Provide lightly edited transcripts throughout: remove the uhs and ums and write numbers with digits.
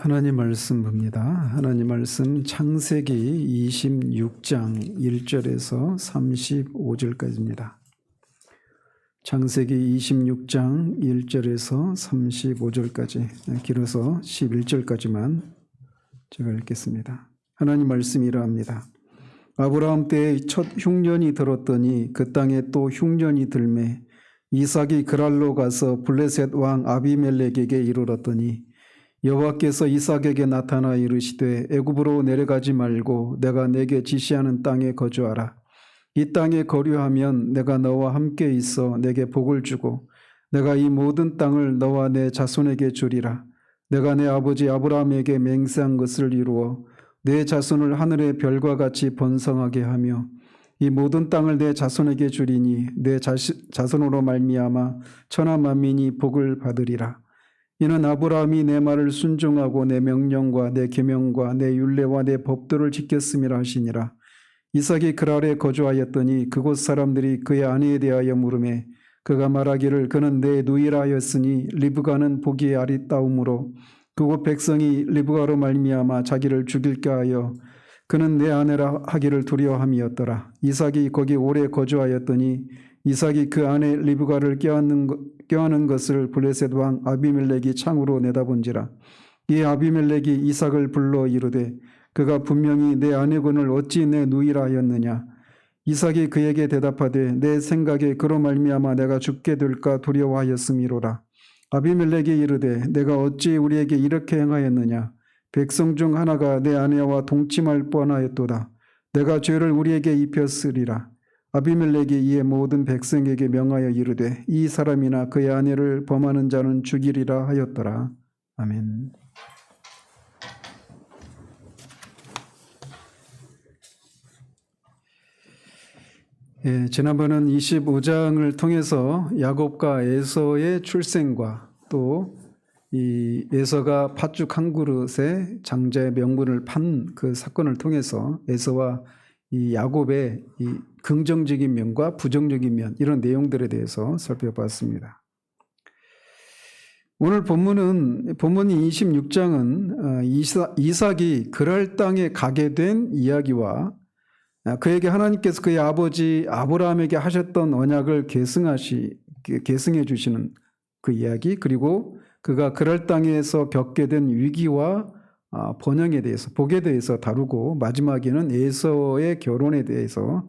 하나님 말씀 봅니다. 하나님 말씀 창세기 26장 1절에서 35절까지입니다. 창세기 26장 1절에서 35절까지, 길어서 11절까지만 제가 읽겠습니다. 하나님 말씀이 이러합니다. 아브라함 때에 첫 흉년이 들었더니 그 땅에 또 흉년이 들매 이삭이 그랄로 가서 블레셋 왕 아비멜렉에게 이르렀더니 여호와께서 이삭에게 나타나 이르시되 애굽으로 내려가지 말고 내가 내게 지시하는 땅에 거주하라. 이 땅에 거류하면 내가 너와 함께 있어 내게 복을 주고 내가 이 모든 땅을 너와 내 자손에게 주리라. 내가 내 아버지 아브라함에게 맹세한 것을 이루어 내 자손을 하늘의 별과 같이 번성하게 하며 이 모든 땅을 내 자손에게 주리니 내 자손으로 말미암아 천하 만민이 복을 받으리라. 이는 아브라함이 내 말을 순종하고 내 명령과 내 계명과 내 율례와 내 법도를 지켰음이라 하시니라. 이삭이 그랄에 거주하였더니 그곳 사람들이 그의 아내에 대하여 물으매 그가 말하기를 그는 내 누이라 하였으니 리브가는 보기에 아리따움으로 그곳 백성이 리브가로 말미암아 자기를 죽일까 하여 그는 내 아내라 하기를 두려워함이었더라. 이삭이 거기 오래 거주하였더니 이삭이 그 아내 리브가를 껴안는 것을 블레셋 왕 아비멜렉이 창으로 내다본지라. 이 아비멜렉이 이삭을 불러 이르되 그가 분명히 내 아내군을 어찌 내 누이라 하였느냐. 이삭이 그에게 대답하되 내 생각에 그로 말미암아 내가 죽게 될까 두려워하였음이로라. 아비멜렉이 이르되 내가 어찌 우리에게 이렇게 행하였느냐. 백성 중 하나가 내 아내와 동침할 뻔하였도다. 내가 죄를 우리에게 입혔으리라. 아비멜렉이 이에 모든 백성에게 명하여 이르되 이 사람이나 그의 아내를 범하는 자는 죽이리라 하였더라. 아멘. 지난번은 25장을 통해서 야곱과 에서의 출생과 또 이 에서가 팥죽 한 그릇에 장자의 명분을 판 그 사건을 통해서 에서와 이 야곱의 이 긍정적인 면과 부정적인 면 이런 내용들에 대해서 살펴봤습니다. 오늘 본문이 26장은 이삭이 그랄 땅에 가게 된 이야기와 그에게 하나님께서 그의 아버지 아브라함에게 하셨던 언약을 계승해 주시는 그 이야기, 그리고 그가 그랄 땅에서 겪게 된 위기와 번영에 대해서, 복에 대해서 다루고 마지막에는 에서의 결혼에 대해서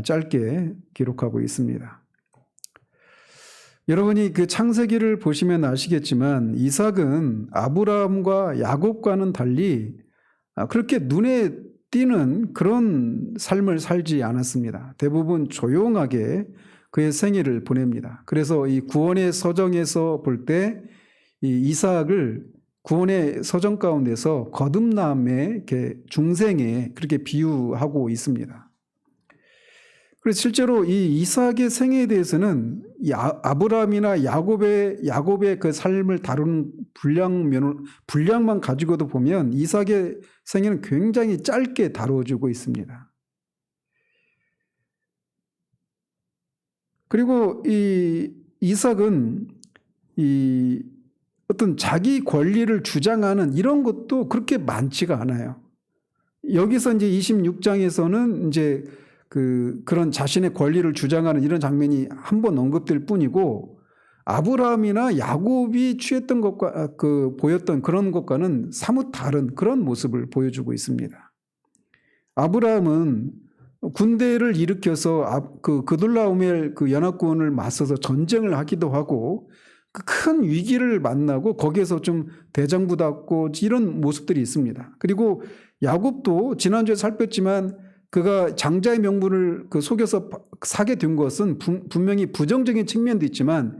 짧게 기록하고 있습니다. 여러분이 그 창세기를 보시면 아시겠지만 이삭은 아브라함과 야곱과는 달리 그렇게 눈에 띄는 그런 삶을 살지 않았습니다. 대부분 조용하게 그의 생애를 보냅니다. 그래서 이 구원의 서정에서 볼 때 이 이삭을 구원의 서정 가운데서 거듭남의 중생에 그렇게 비유하고 있습니다. 그래서 실제로 이 이삭의 생애에 대해서는 이 아브라함이나 야곱의 그 삶을 다루는 분량만 가지고도 보면 이삭의 생애는 굉장히 짧게 다뤄주고 있습니다. 그리고 이 이삭은 이 어떤 자기 권리를 주장하는 이런 것도 그렇게 많지가 않아요. 여기서 이제 26장에서는 이제 그런 자신의 권리를 주장하는 이런 장면이 한 번 언급될 뿐이고 아브라함이나 야곱이 취했던 것과 보였던 그런 것과는 사뭇 다른 그런 모습을 보여주고 있습니다. 아브라함은 군대를 일으켜서 그돌라오멜 연합군을 맞서서 전쟁을 하기도 하고 큰 위기를 만나고 거기에서 좀 대장부답고 이런 모습들이 있습니다. 그리고 야곱도 지난주에 살폈지만 그가 장자의 명분을 속여서 사게 된 것은 분명히 부정적인 측면도 있지만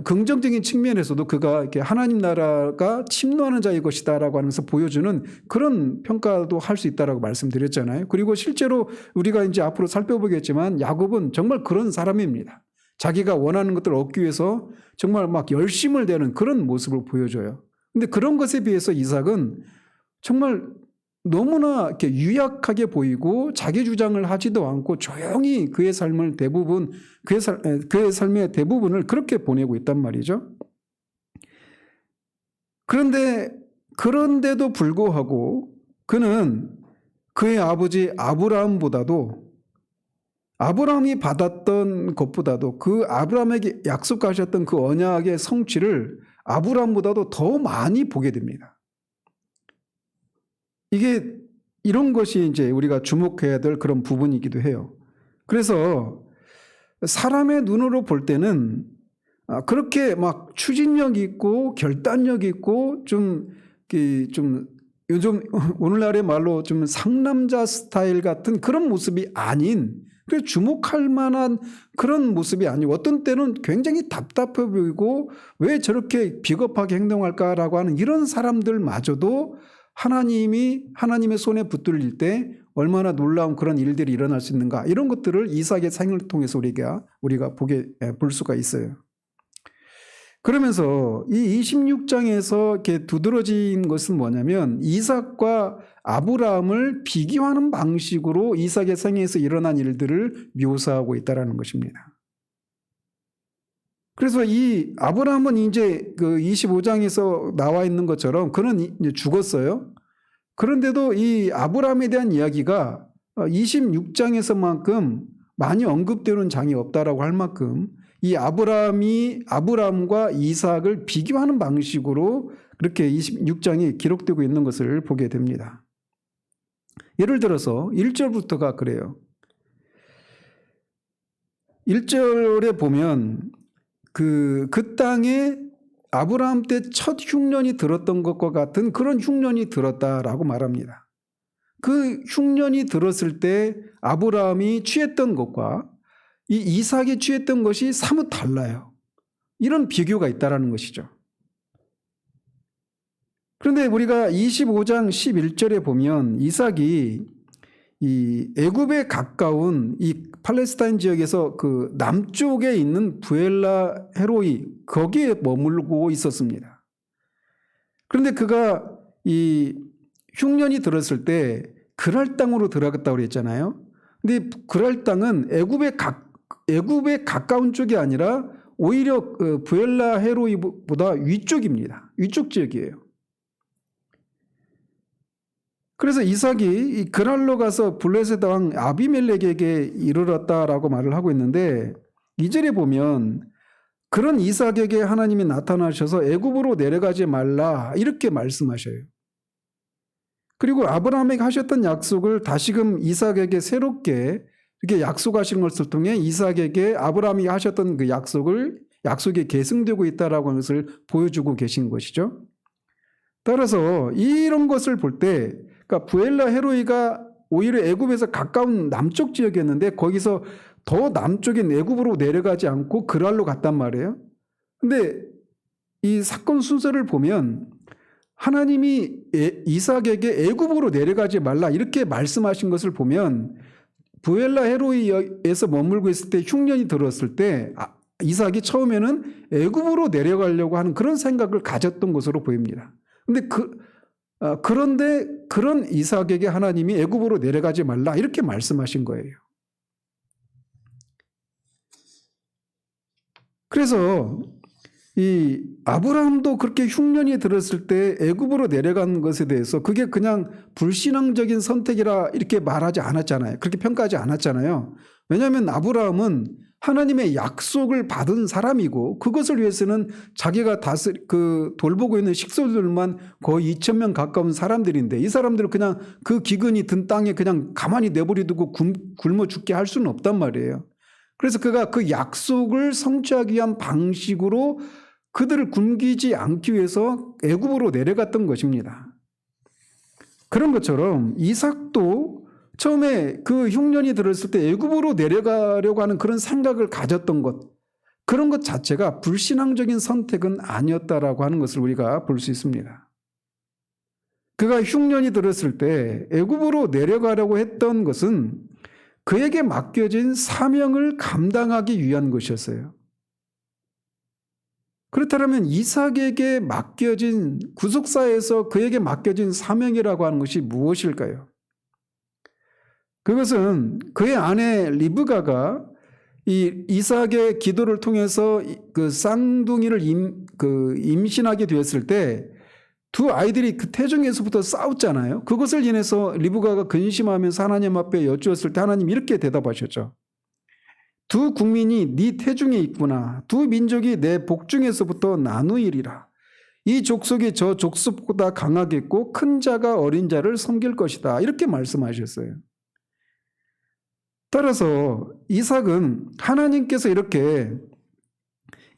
긍정적인 측면에서도 그가 이렇게 하나님 나라가 침노하는 자의 것이다라고 하면서 보여주는 그런 평가도 할 수 있다라고 말씀드렸잖아요. 그리고 실제로 우리가 이제 앞으로 살펴보겠지만 야곱은 정말 그런 사람입니다. 자기가 원하는 것들을 얻기 위해서 정말 막 열심을 내는 그런 모습을 보여줘요. 근데 그런 것에 비해서 이삭은 정말 너무나 이렇게 유약하게 보이고 자기 주장을 하지도 않고 조용히 그의 삶의 대부분을 그렇게 보내고 있단 말이죠. 그런데 그런데도 불구하고 그는 그의 아버지 아브라함이 받았던 것보다도 그 아브라함에게 약속하셨던 그 언약의 성취를 아브라함보다도 더 많이 보게 됩니다. 이게 이런 것이 이제 우리가 주목해야 될 그런 부분이기도 해요. 그래서 사람의 눈으로 볼 때는 그렇게 막 추진력 있고 결단력 있고 좀 요즘 오늘날의 말로 좀 상남자 스타일 같은 그런 모습이 아닌, 그래서 주목할 만한 그런 모습이 아니고 어떤 때는 굉장히 답답해 보이고 왜 저렇게 비겁하게 행동할까라고 하는 이런 사람들마저도 하나님의 손에 붙들릴 때 얼마나 놀라운 그런 일들이 일어날 수 있는가, 이런 것들을 이삭의 생애를 통해서 우리가 볼 수가 있어요. 그러면서 이 26장에서 이렇게 두드러진 것은 뭐냐면 이삭과 아브라함을 비교하는 방식으로 이삭의 생애에서 일어난 일들을 묘사하고 있다는 것입니다. 그래서 이 아브라함은 이제 그 25장에서 나와 있는 것처럼 그는 이제 죽었어요. 그런데도 이 아브라함에 대한 이야기가 26장에서만큼 많이 언급되는 장이 없다라고 할 만큼 이 아브라함과 이삭을 비교하는 방식으로 그렇게 26장이 기록되고 있는 것을 보게 됩니다. 예를 들어서 1절부터가 그래요. 1절에 보면 그 땅에 아브라함 때 첫 흉년이 들었던 것과 같은 그런 흉년이 들었다라고 말합니다. 그 흉년이 들었을 때 아브라함이 취했던 것과 이 이삭이 취했던 것이 사뭇 달라요. 이런 비교가 있다라는 것이죠. 그런데 우리가 25장 11절에 보면 이삭이 이 애굽에 가까운 이 팔레스타인 지역에서 그 남쪽에 있는 부엘라 헤로이 거기에 머물고 있었습니다. 그런데 그가 이 흉년이 들었을 때 그랄 땅으로 들어갔다고 그랬잖아요. 근데 그랄 땅은 애굽에 가까운 쪽이 아니라 오히려 그 부엘라 헤로이보다 위쪽입니다. 위쪽 지역이에요. 그래서 이삭이 이 그랄로 가서 블레셋 왕 아비멜렉에게 이르렀다라고 말을 하고 있는데 2절에 보면 그런 이삭에게 하나님이 나타나셔서 애굽으로 내려가지 말라 이렇게 말씀하셔요. 그리고 아브라함에게 하셨던 약속을 다시금 이삭에게 새롭게 이렇게 약속하신 것을 통해 이삭에게 아브라함이 하셨던 그 약속이 계승되고 있다라고 하는 것을 보여주고 계신 것이죠. 따라서 이런 것을 볼 때 그러니까 부엘라 헤로이가 오히려 애굽에서 가까운 남쪽 지역이었는데 거기서 더 남쪽인 애굽으로 내려가지 않고 그랄로 갔단 말이에요. 근데 이 사건 순서를 보면 하나님이 이삭에게 애굽으로 내려가지 말라 이렇게 말씀하신 것을 보면 부엘라 헤로이에서 머물고 있을 때 흉년이 들었을 때 이삭이 처음에는 애굽으로 내려가려고 하는 그런 생각을 가졌던 것으로 보입니다. 그런데 그런 이삭에게 하나님이 애굽으로 내려가지 말라 이렇게 말씀하신 거예요. 그래서 이 아브라함도 그렇게 흉년이 들었을 때 애굽으로 내려간 것에 대해서 그게 그냥 불신앙적인 선택이라 이렇게 말하지 않았잖아요. 그렇게 평가하지 않았잖아요. 왜냐하면 아브라함은 하나님의 약속을 받은 사람이고 그것을 위해서는 자기가 돌보고 있는 식소들만 거의 2,000명 가까운 사람들인데 이 사람들을 그냥 그 기근이 든 땅에 그냥 가만히 내버려두고 굶어 죽게 할 수는 없단 말이에요. 그래서 그가 그 약속을 성취하기 위한 방식으로 그들을 굶기지 않기 위해서 애굽으로 내려갔던 것입니다. 그런 것처럼 이삭도 처음에 그 흉년이 들었을 때 애굽으로 내려가려고 하는 그런 생각을 가졌던 것, 그런 것 자체가 불신앙적인 선택은 아니었다라고 하는 것을 우리가 볼 수 있습니다. 그가 흉년이 들었을 때 애굽으로 내려가려고 했던 것은 그에게 맡겨진 사명을 감당하기 위한 것이었어요. 그렇다면 이삭에게 맡겨진 구속사에서 그에게 맡겨진 사명이라고 하는 것이 무엇일까요? 그것은 그의 아내 리브가가 이 이삭의 기도를 통해서 그 쌍둥이를 임신하게 되었을 때 두 아이들이 그 태중에서부터 싸웠잖아요. 그것을 인해서 리브가가 근심하면서 하나님 앞에 여쭈었을 때 하나님 이렇게 대답하셨죠. 두 국민이 네 태중에 있구나. 두 민족이 내 복중에서부터 나누이리라. 이 족속이 저 족속보다 강하겠고 큰 자가 어린 자를 섬길 것이다. 이렇게 말씀하셨어요. 따라서 이삭은 하나님께서 이렇게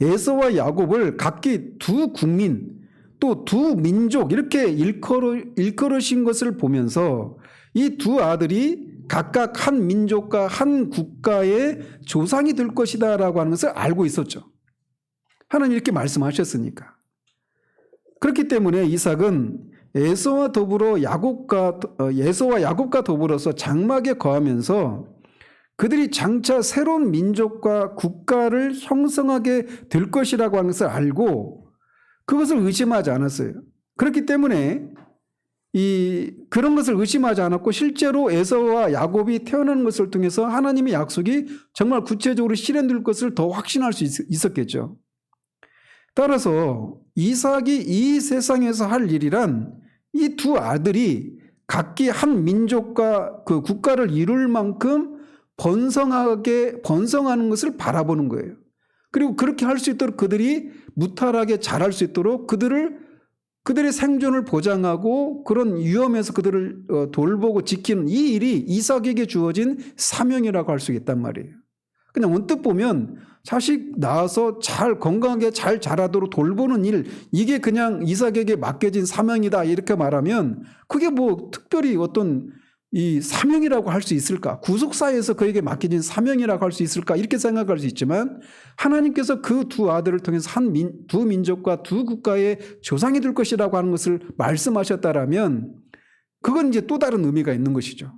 에서와 야곱을 각기 두 국민 또 두 민족 이렇게 일컬으신 것을 보면서 이 두 아들이 각각 한 민족과 한 국가의 조상이 될 것이다 라고 하는 것을 알고 있었죠. 하나님 이렇게 말씀하셨으니까. 그렇기 때문에 이삭은 에서와 야곱과 더불어서 장막에 거하면서 그들이 장차 새로운 민족과 국가를 형성하게 될 것이라고 하는 것을 알고 그것을 의심하지 않았어요. 그렇기 때문에 그런 것을 의심하지 않았고 실제로 에서와 야곱이 태어나는 것을 통해서 하나님의 약속이 정말 구체적으로 실현될 것을 더 확신할 수 있었겠죠. 따라서 이삭이 이 세상에서 할 일이란 이 두 아들이 각기 한 민족과 그 국가를 이룰 만큼 번성하는 것을 바라보는 거예요. 그리고 그렇게 할 수 있도록 그들이 무탈하게 자랄 수 있도록 그들의 생존을 보장하고 그런 위험에서 그들을 돌보고 지키는 이 일이 이삭에게 주어진 사명이라고 할 수 있단 말이에요. 그냥 언뜻 보면 자식 낳아서 잘 건강하게 잘 자라도록 돌보는 일, 이게 그냥 이삭에게 맡겨진 사명이다 이렇게 말하면 그게 뭐 특별히 어떤 이 사명이라고 할 수 있을까? 구속사에서 그에게 맡겨진 사명이라고 할 수 있을까? 이렇게 생각할 수 있지만 하나님께서 그 두 아들을 통해서 두 민족과 두 국가의 조상이 될 것이라고 하는 것을 말씀하셨다라면 그건 이제 또 다른 의미가 있는 것이죠.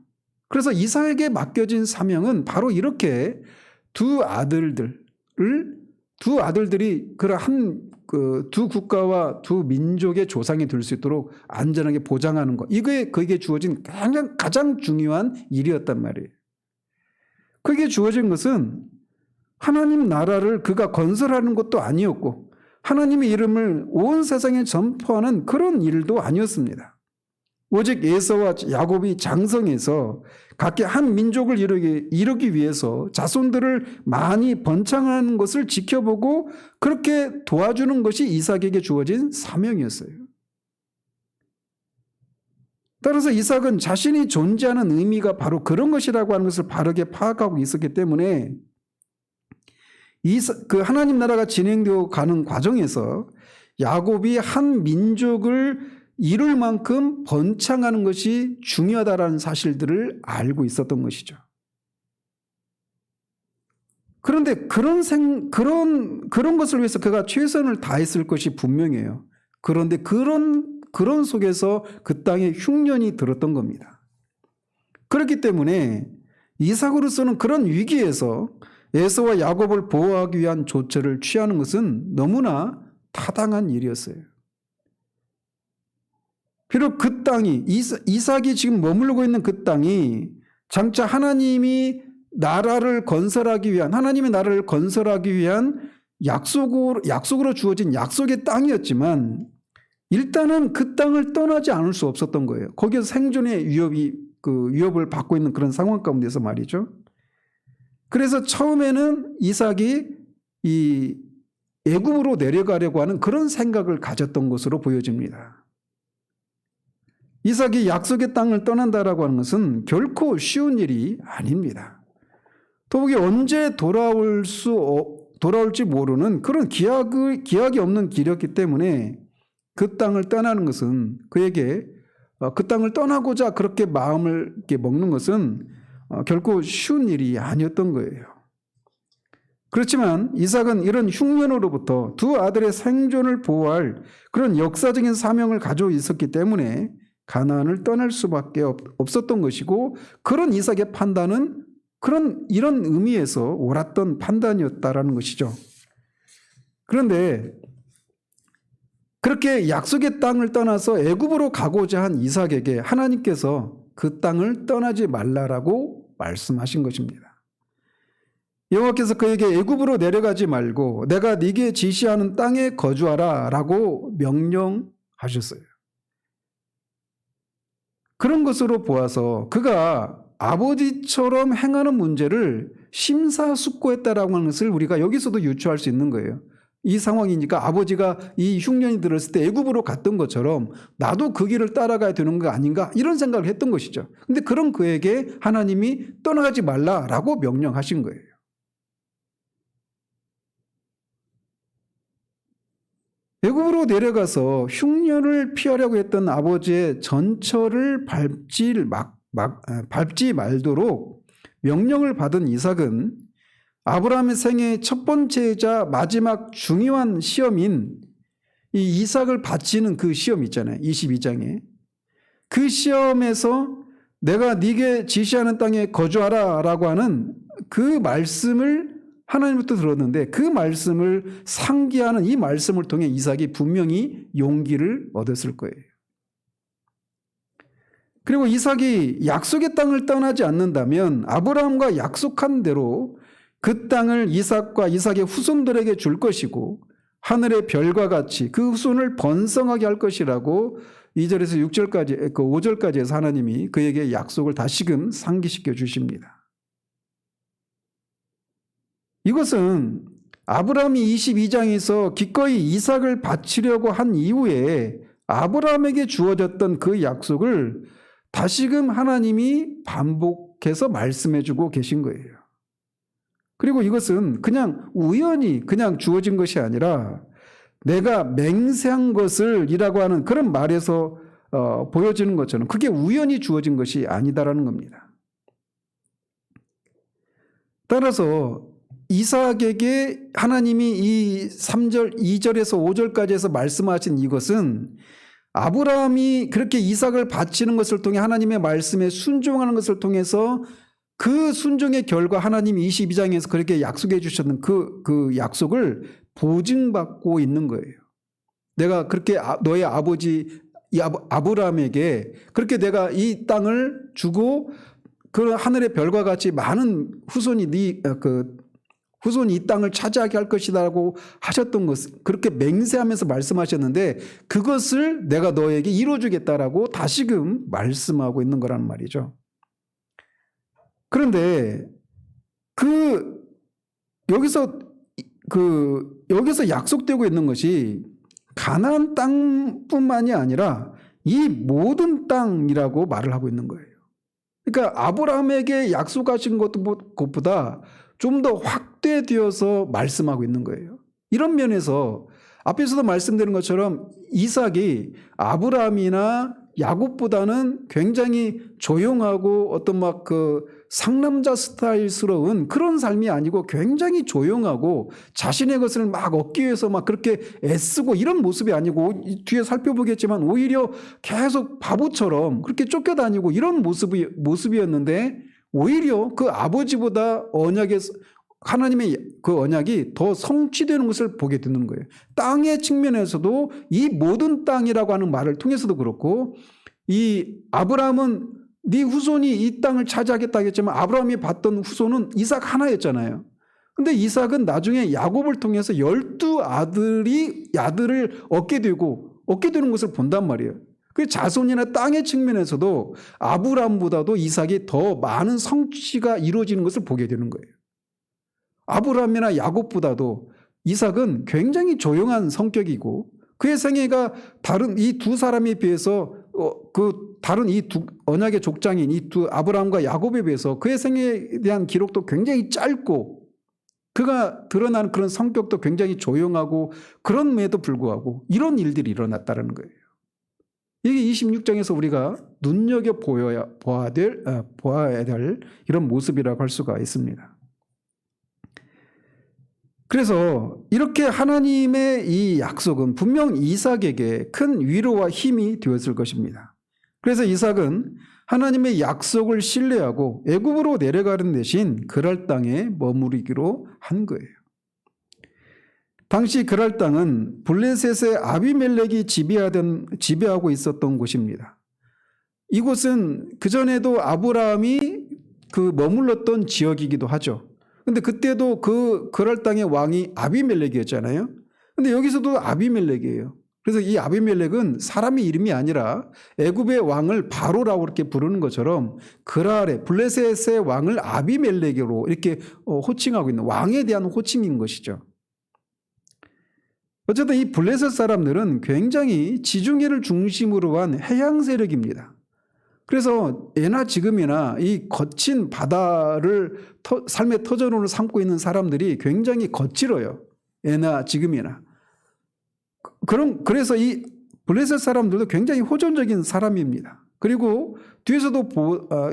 그래서 이삭에게 맡겨진 사명은 바로 이렇게 두 아들들이 그런 두 국가와 두 민족의 조상이 될 수 있도록 안전하게 보장하는 것. 이게 그에게 주어진 가장 중요한 일이었단 말이에요. 그에게 주어진 것은 하나님 나라를 그가 건설하는 것도 아니었고 하나님의 이름을 온 세상에 전파하는 그런 일도 아니었습니다. 오직 에서와 야곱이 장성해서 각기 한 민족을 이루기 위해서 자손들을 많이 번창하는 것을 지켜보고 그렇게 도와주는 것이 이삭에게 주어진 사명이었어요. 따라서 이삭은 자신이 존재하는 의미가 바로 그런 것이라고 하는 것을 바르게 파악하고 있었기 때문에 그 하나님 나라가 진행되어 가는 과정에서 야곱이 한 민족을 이룰 만큼 번창하는 것이 중요하다라는 사실들을 알고 있었던 것이죠. 그런데 그런 것을 위해서 그가 최선을 다했을 것이 분명해요. 그런데 그런 속에서 그 땅에 흉년이 들었던 겁니다. 그렇기 때문에 이삭으로서는 그런 위기에서 에서와 야곱을 보호하기 위한 조처를 취하는 것은 너무나 타당한 일이었어요. 비록 그 땅이 이삭이 지금 머물고 있는 그 땅이 장차 하나님의 나라를 건설하기 위한 약속으로 주어진 약속의 땅이었지만 일단은 그 땅을 떠나지 않을 수 없었던 거예요. 거기서 생존의 위협을 받고 있는 그런 상황 가운데서 말이죠. 그래서 처음에는 이삭이 이 애굽으로 내려가려고 하는 그런 생각을 가졌던 것으로 보여집니다. 이삭이 약속의 땅을 떠난다라고 하는 것은 결코 쉬운 일이 아닙니다. 더욱이 언제 돌아올지 모르는 그런 기약이 없는 길이었기 때문에 그 땅을 떠나는 것은 그에게 그 땅을 떠나고자 그렇게 마음을 이렇게 먹는 것은 결코 쉬운 일이 아니었던 거예요. 그렇지만 이삭은 이런 흉년으로부터 두 아들의 생존을 보호할 그런 역사적인 사명을 가지고 있었기 때문에 가나안을 떠날 수밖에 없었던 것이고 그런 이삭의 판단은 이런 의미에서 옳았던 판단이었다라는 것이죠. 그런데 그렇게 약속의 땅을 떠나서 애굽으로 가고자 한 이삭에게 하나님께서 그 땅을 떠나지 말라라고 말씀하신 것입니다. 여호와께서 그에게 애굽으로 내려가지 말고 내가 네게 지시하는 땅에 거주하라 라고 명령하셨어요. 그런 것으로 보아서 그가 아버지처럼 행하는 문제를 심사숙고했다라고 하는 것을 우리가 여기서도 유추할 수 있는 거예요. 이 상황이니까 아버지가 이 흉년이 들었을 때 애굽으로 갔던 것처럼 나도 그 길을 따라가야 되는 거 아닌가 이런 생각을 했던 것이죠. 근데 그런 그에게 하나님이 떠나가지 말라라고 명령하신 거예요. 애굽으로 내려가서 흉년을 피하려고 했던 아버지의 전처를 밟지 말도록 명령을 받은 이삭은 아브라함의 생애 첫 번째이자 마지막 중요한 시험인 이 이삭을 바치는 그 시험 있잖아요. 22장에. 그 시험에서 내가 네게 지시하는 땅에 거주하라 라고 하는 그 말씀을 하나님부터 들었는데 그 말씀을 상기하는 이 말씀을 통해 이삭이 분명히 용기를 얻었을 거예요. 그리고 이삭이 약속의 땅을 떠나지 않는다면 아브라함과 약속한 대로 그 땅을 이삭과 이삭의 후손들에게 줄 것이고 하늘의 별과 같이 그 후손을 번성하게 할 것이라고 2절에서 6절까지, 5절까지 해서 하나님이 그에게 약속을 다시금 상기시켜 주십니다. 이것은 아브라함이 22장에서 기꺼이 이삭을 바치려고 한 이후에 아브라함에게 주어졌던 그 약속을 다시금 하나님이 반복해서 말씀해 주고 계신 거예요. 그리고 이것은 그냥 우연히 그냥 주어진 것이 아니라 내가 맹세한 것을 이라고 하는 그런 말에서 보여지는 것처럼 그게 우연히 주어진 것이 아니다라는 겁니다. 따라서 이삭에게 하나님이 이 3절, 2절에서 5절까지 해서 말씀하신 이것은 아브라함이 그렇게 이삭을 바치는 것을 통해 하나님의 말씀에 순종하는 것을 통해서 그 순종의 결과 하나님이 22장에서 그렇게 약속해 주셨는 그 약속을 보증받고 있는 거예요. 내가 그렇게 너의 아버지 아브라함에게 그렇게 내가 이 땅을 주고 그 하늘의 별과 같이 많은 후손이 후손이 이 땅을 차지하게 할 것이라고 하셨던 것, 그렇게 맹세하면서 말씀하셨는데 그것을 내가 너에게 이루어주겠다라고 다시금 말씀하고 있는 거란 말이죠. 그런데 여기서 약속되고 있는 것이 가나안 땅뿐만이 아니라 이 모든 땅이라고 말을 하고 있는 거예요. 그러니까 아브라함에게 약속하신 것보다 좀 더 확대되어서 말씀하고 있는 거예요. 이런 면에서 앞에서도 말씀드린 것처럼 이삭이 아브라함이나 야곱보다는 굉장히 조용하고 어떤 상남자 스타일스러운 그런 삶이 아니고 굉장히 조용하고 자신의 것을 막 얻기 위해서 막 그렇게 애쓰고 이런 모습이 아니고 뒤에 살펴보겠지만 오히려 계속 바보처럼 그렇게 쫓겨다니고 이런 모습이었는데 오히려 그 아버지보다 하나님의 그 언약이 더 성취되는 것을 보게 되는 거예요. 땅의 측면에서도 이 모든 땅이라고 하는 말을 통해서도 그렇고 이 아브라함은 네 후손이 이 땅을 차지하겠다 했지만 아브라함이 봤던 후손은 이삭 하나였잖아요. 근데 이삭은 나중에 야곱을 통해서 12아들을 얻게 되는 것을 본단 말이에요. 그 자손이나 땅의 측면에서도 아브라함보다도 이삭이 더 많은 성취가 이루어지는 것을 보게 되는 거예요. 아브라함이나 야곱보다도 이삭은 굉장히 조용한 성격이고 그의 생애가 다른 이 두 사람에 비해서 다른 이 두 언약의 족장인 이 두 아브라함과 야곱에 비해서 그의 생애에 대한 기록도 굉장히 짧고 그가 드러나는 그런 성격도 굉장히 조용하고 그런에도 불구하고 이런 일들이 일어났다는 거예요. 이게 26장에서 우리가 눈여겨보아야 될 이런 모습이라고 할 수가 있습니다. 그래서 이렇게 하나님의 이 약속은 분명 이삭에게 큰 위로와 힘이 되었을 것입니다. 그래서 이삭은 하나님의 약속을 신뢰하고 애굽으로 내려가는 대신 그랄 땅에 머무르기로 한 거예요. 당시 그랄 땅은 블레셋의 아비멜렉이 지배하고 있었던 곳입니다. 이곳은 그전에도 아브라함이 머물렀던 지역이기도 하죠. 근데 그때도 그랄 땅의 왕이 아비멜렉이었잖아요. 근데 여기서도 아비멜렉이에요. 그래서 이 아비멜렉은 사람의 이름이 아니라 애굽의 왕을 바로라고 이렇게 부르는 것처럼 그랄의 블레셋의 왕을 아비멜렉으로 이렇게 호칭하고 있는 왕에 대한 호칭인 것이죠. 어쨌든 이 블레셋 사람들은 굉장히 지중해를 중심으로 한 해양 세력입니다. 그래서 예나 지금이나 이 거친 바다를 삶의 터전으로 삼고 있는 사람들이 굉장히 거칠어요. 예나 지금이나. 그래서 이 블레셋 사람들도 굉장히 호전적인 사람입니다. 그리고 뒤에서도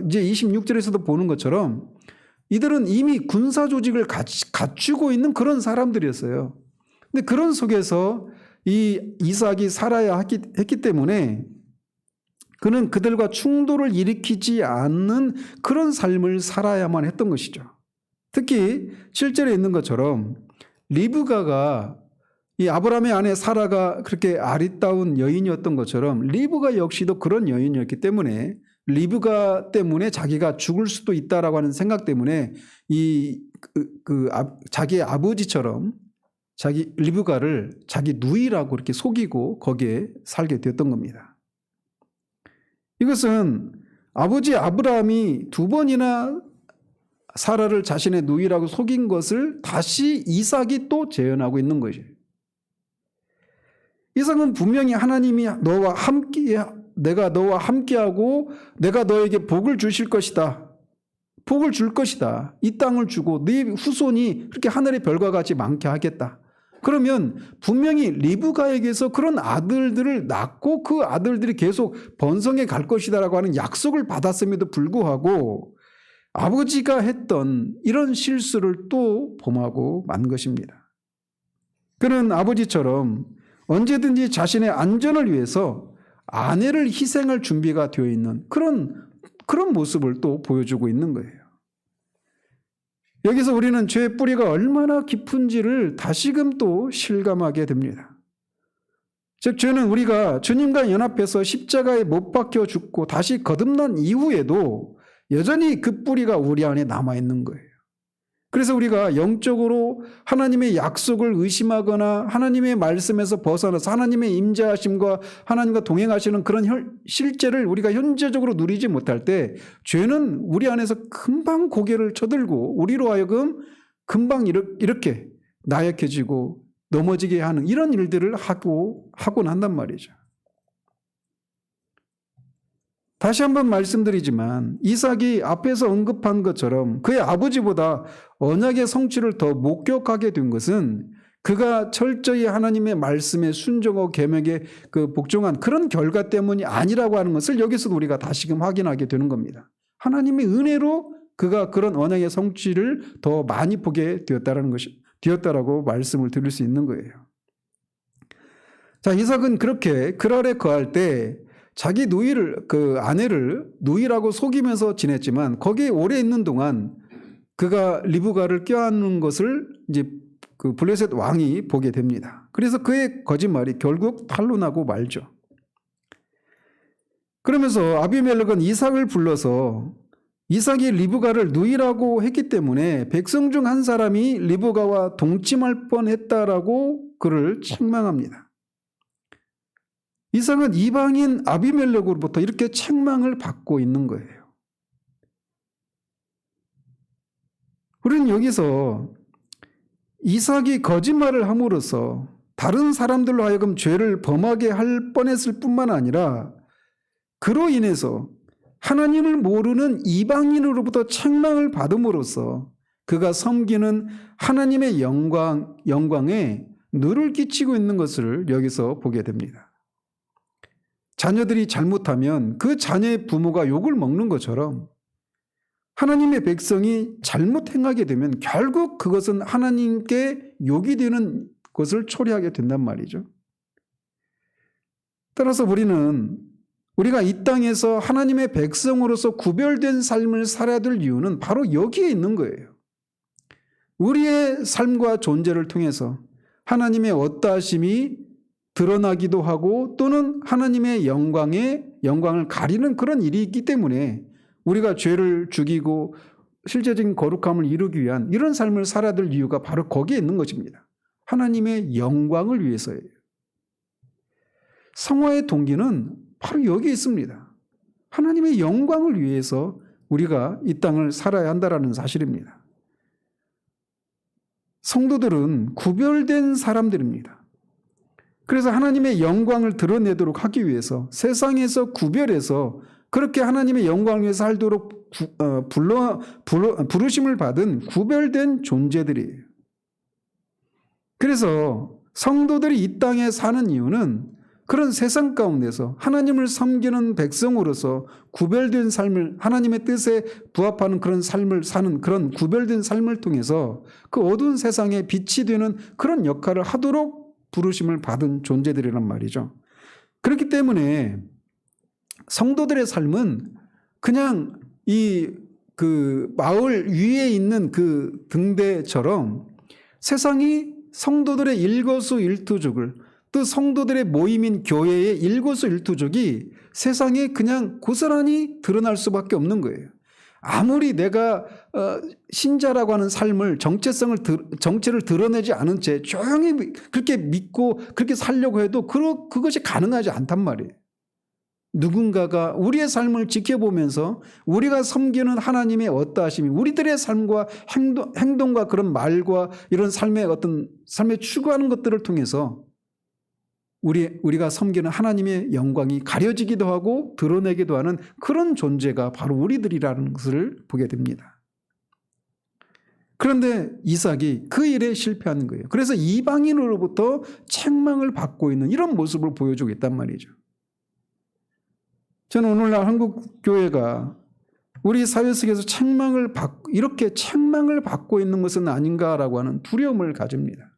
이제 26절에서도 보는 것처럼 이들은 이미 군사 조직을 갖추고 있는 그런 사람들이었어요. 근데 그런 속에서 이 이삭이 살아야 했기 때문에 그는 그들과 충돌을 일으키지 않는 그런 삶을 살아야만 했던 것이죠. 특히 7절에 있는 것처럼 리브가가 이 아브라함의 아내 사라가 그렇게 아리따운 여인이었던 것처럼 리브가 역시도 그런 여인이었기 때문에 리브가 때문에 자기가 죽을 수도 있다라고 하는 생각 때문에 자기의 아버지처럼 자기 리브가를 자기 누이라고 이렇게 속이고 거기에 살게 되었던 겁니다. 이것은 아버지 아브라함이 2번이나 사라를 자신의 누이라고 속인 것을 다시 이삭이 또 재현하고 있는 것이에요. 이삭은 분명히 하나님이 내가 너와 함께하고 내가 너에게 복을 주실 것이다. 복을 줄 것이다. 이 땅을 주고 네 후손이 그렇게 하늘의 별과 같이 많게 하겠다. 그러면 분명히 리브가에게서 그런 아들들을 낳고 그 아들들이 계속 번성해 갈 것이다라고 하는 약속을 받았음에도 불구하고 아버지가 했던 이런 실수를 또 범하고 만 것입니다. 그는 아버지처럼 언제든지 자신의 안전을 위해서 아내를 희생할 준비가 되어 있는 그런 모습을 또 보여주고 있는 거예요. 여기서 우리는 죄의 뿌리가 얼마나 깊은지를 다시금 또 실감하게 됩니다. 즉 죄는 우리가 주님과 연합해서 십자가에 못 박혀 죽고 다시 거듭난 이후에도 여전히 그 뿌리가 우리 안에 남아있는 거예요. 그래서 우리가 영적으로 하나님의 약속을 의심하거나 하나님의 말씀에서 벗어나서 하나님의 임재하심과 하나님과 동행하시는 그런 실제를 우리가 현재적으로 누리지 못할 때 죄는 우리 안에서 금방 고개를 쳐들고 우리로 하여금 금방 이렇게 나약해지고 넘어지게 하는 이런 일들을 하곤 한단 말이죠. 다시 한번 말씀드리지만 이삭이 앞에서 언급한 것처럼 그의 아버지보다 언약의 성취를 더 목격하게 된 것은 그가 철저히 하나님의 말씀에 순종하고 계명에 복종한 그런 결과 때문이 아니라고 하는 것을 여기서도 우리가 다시금 확인하게 되는 겁니다. 하나님의 은혜로 그가 그런 언약의 성취를 더 많이 보게 되었다라고 말씀을 드릴 수 있는 거예요. 자, 이삭은 그렇게 그랄에 거할 때 자기 아내를 누이라고 속이면서 지냈지만 거기에 오래 있는 동안 그가 리브가를 껴안는 것을 이제 그 블레셋 왕이 보게 됩니다. 그래서 그의 거짓말이 결국 탄로나고 말죠. 그러면서 아비멜렉은 이삭을 불러서 이삭이 리브가를 누이라고 했기 때문에 백성 중 한 사람이 리브가와 동침할 뻔했다라고 그를 책망합니다. 이삭은 이방인 아비멜렉으로부터 이렇게 책망을 받고 있는 거예요. 우리는 여기서 이삭이 거짓말을 함으로써 다른 사람들로 하여금 죄를 범하게 할 뻔했을 뿐만 아니라 그로 인해서 하나님을 모르는 이방인으로부터 책망을 받음으로써 그가 섬기는 하나님의 영광에 누를 끼치고 있는 것을 여기서 보게 됩니다. 자녀들이 잘못하면 그 자녀의 부모가 욕을 먹는 것처럼 하나님의 백성이 잘못 행하게 되면 결국 그것은 하나님께 욕이 되는 것을 초래하게 된단 말이죠. 따라서 우리가 이 땅에서 하나님의 백성으로서 구별된 삶을 살아야 될 이유는 바로 여기에 있는 거예요. 우리의 삶과 존재를 통해서 하나님의 어떠하심이 드러나기도 하고 또는 하나님의 영광을 가리는 그런 일이 있기 때문에 우리가 죄를 죽이고 실제적인 거룩함을 이루기 위한 이런 삶을 살아야 될 이유가 바로 거기에 있는 것입니다. 하나님의 영광을 위해서예요. 성화의 동기는 바로 여기 있습니다. 하나님의 영광을 위해서 우리가 이 땅을 살아야 한다는 사실입니다. 성도들은 구별된 사람들입니다. 그래서 하나님의 영광을 드러내도록 하기 위해서 세상에서 구별해서 그렇게 하나님의 영광을 위해서 살도록 부르심을 받은 구별된 존재들이에요. 그래서 성도들이 이 땅에 사는 이유는 그런 세상 가운데서 하나님을 섬기는 백성으로서 구별된 삶을, 하나님의 뜻에 부합하는 그런 삶을 사는 그런 구별된 삶을 통해서 그 어두운 세상에 빛이 되는 그런 역할을 하도록 부르심을 받은 존재들이란 말이죠. 그렇기 때문에 성도들의 삶은 그냥 그 마을 위에 있는 그 등대처럼 세상이 성도들의 일거수일투족을, 또 성도들의 모임인 교회의 일거수일투족이 세상에 그냥 고스란히 드러날 수밖에 없는 거예요. 아무리 내가 신자라고 하는 삶을, 정체를 드러내지 않은 채 조용히 그렇게 믿고 그렇게 살려고 해도 그것이 가능하지 않단 말이에요. 누군가가 우리의 삶을 지켜보면서 우리가 섬기는 하나님의 어떠하심이 우리들의 삶과 행동과 그런 말과 이런 삶의 추구하는 것들을 통해서 우리가 섬기는 하나님의 영광이 가려지기도 하고 드러내기도 하는 그런 존재가 바로 우리들이라는 것을 보게 됩니다. 그런데 이삭이 그 일에 실패하는 거예요. 그래서 이방인으로부터 책망을 받고 있는 이런 모습을 보여주고 있단 말이죠. 저는 오늘날 한국 교회가 우리 사회 속에서 이렇게 책망을 받고 있는 것은 아닌가라고 하는 두려움을 가집니다.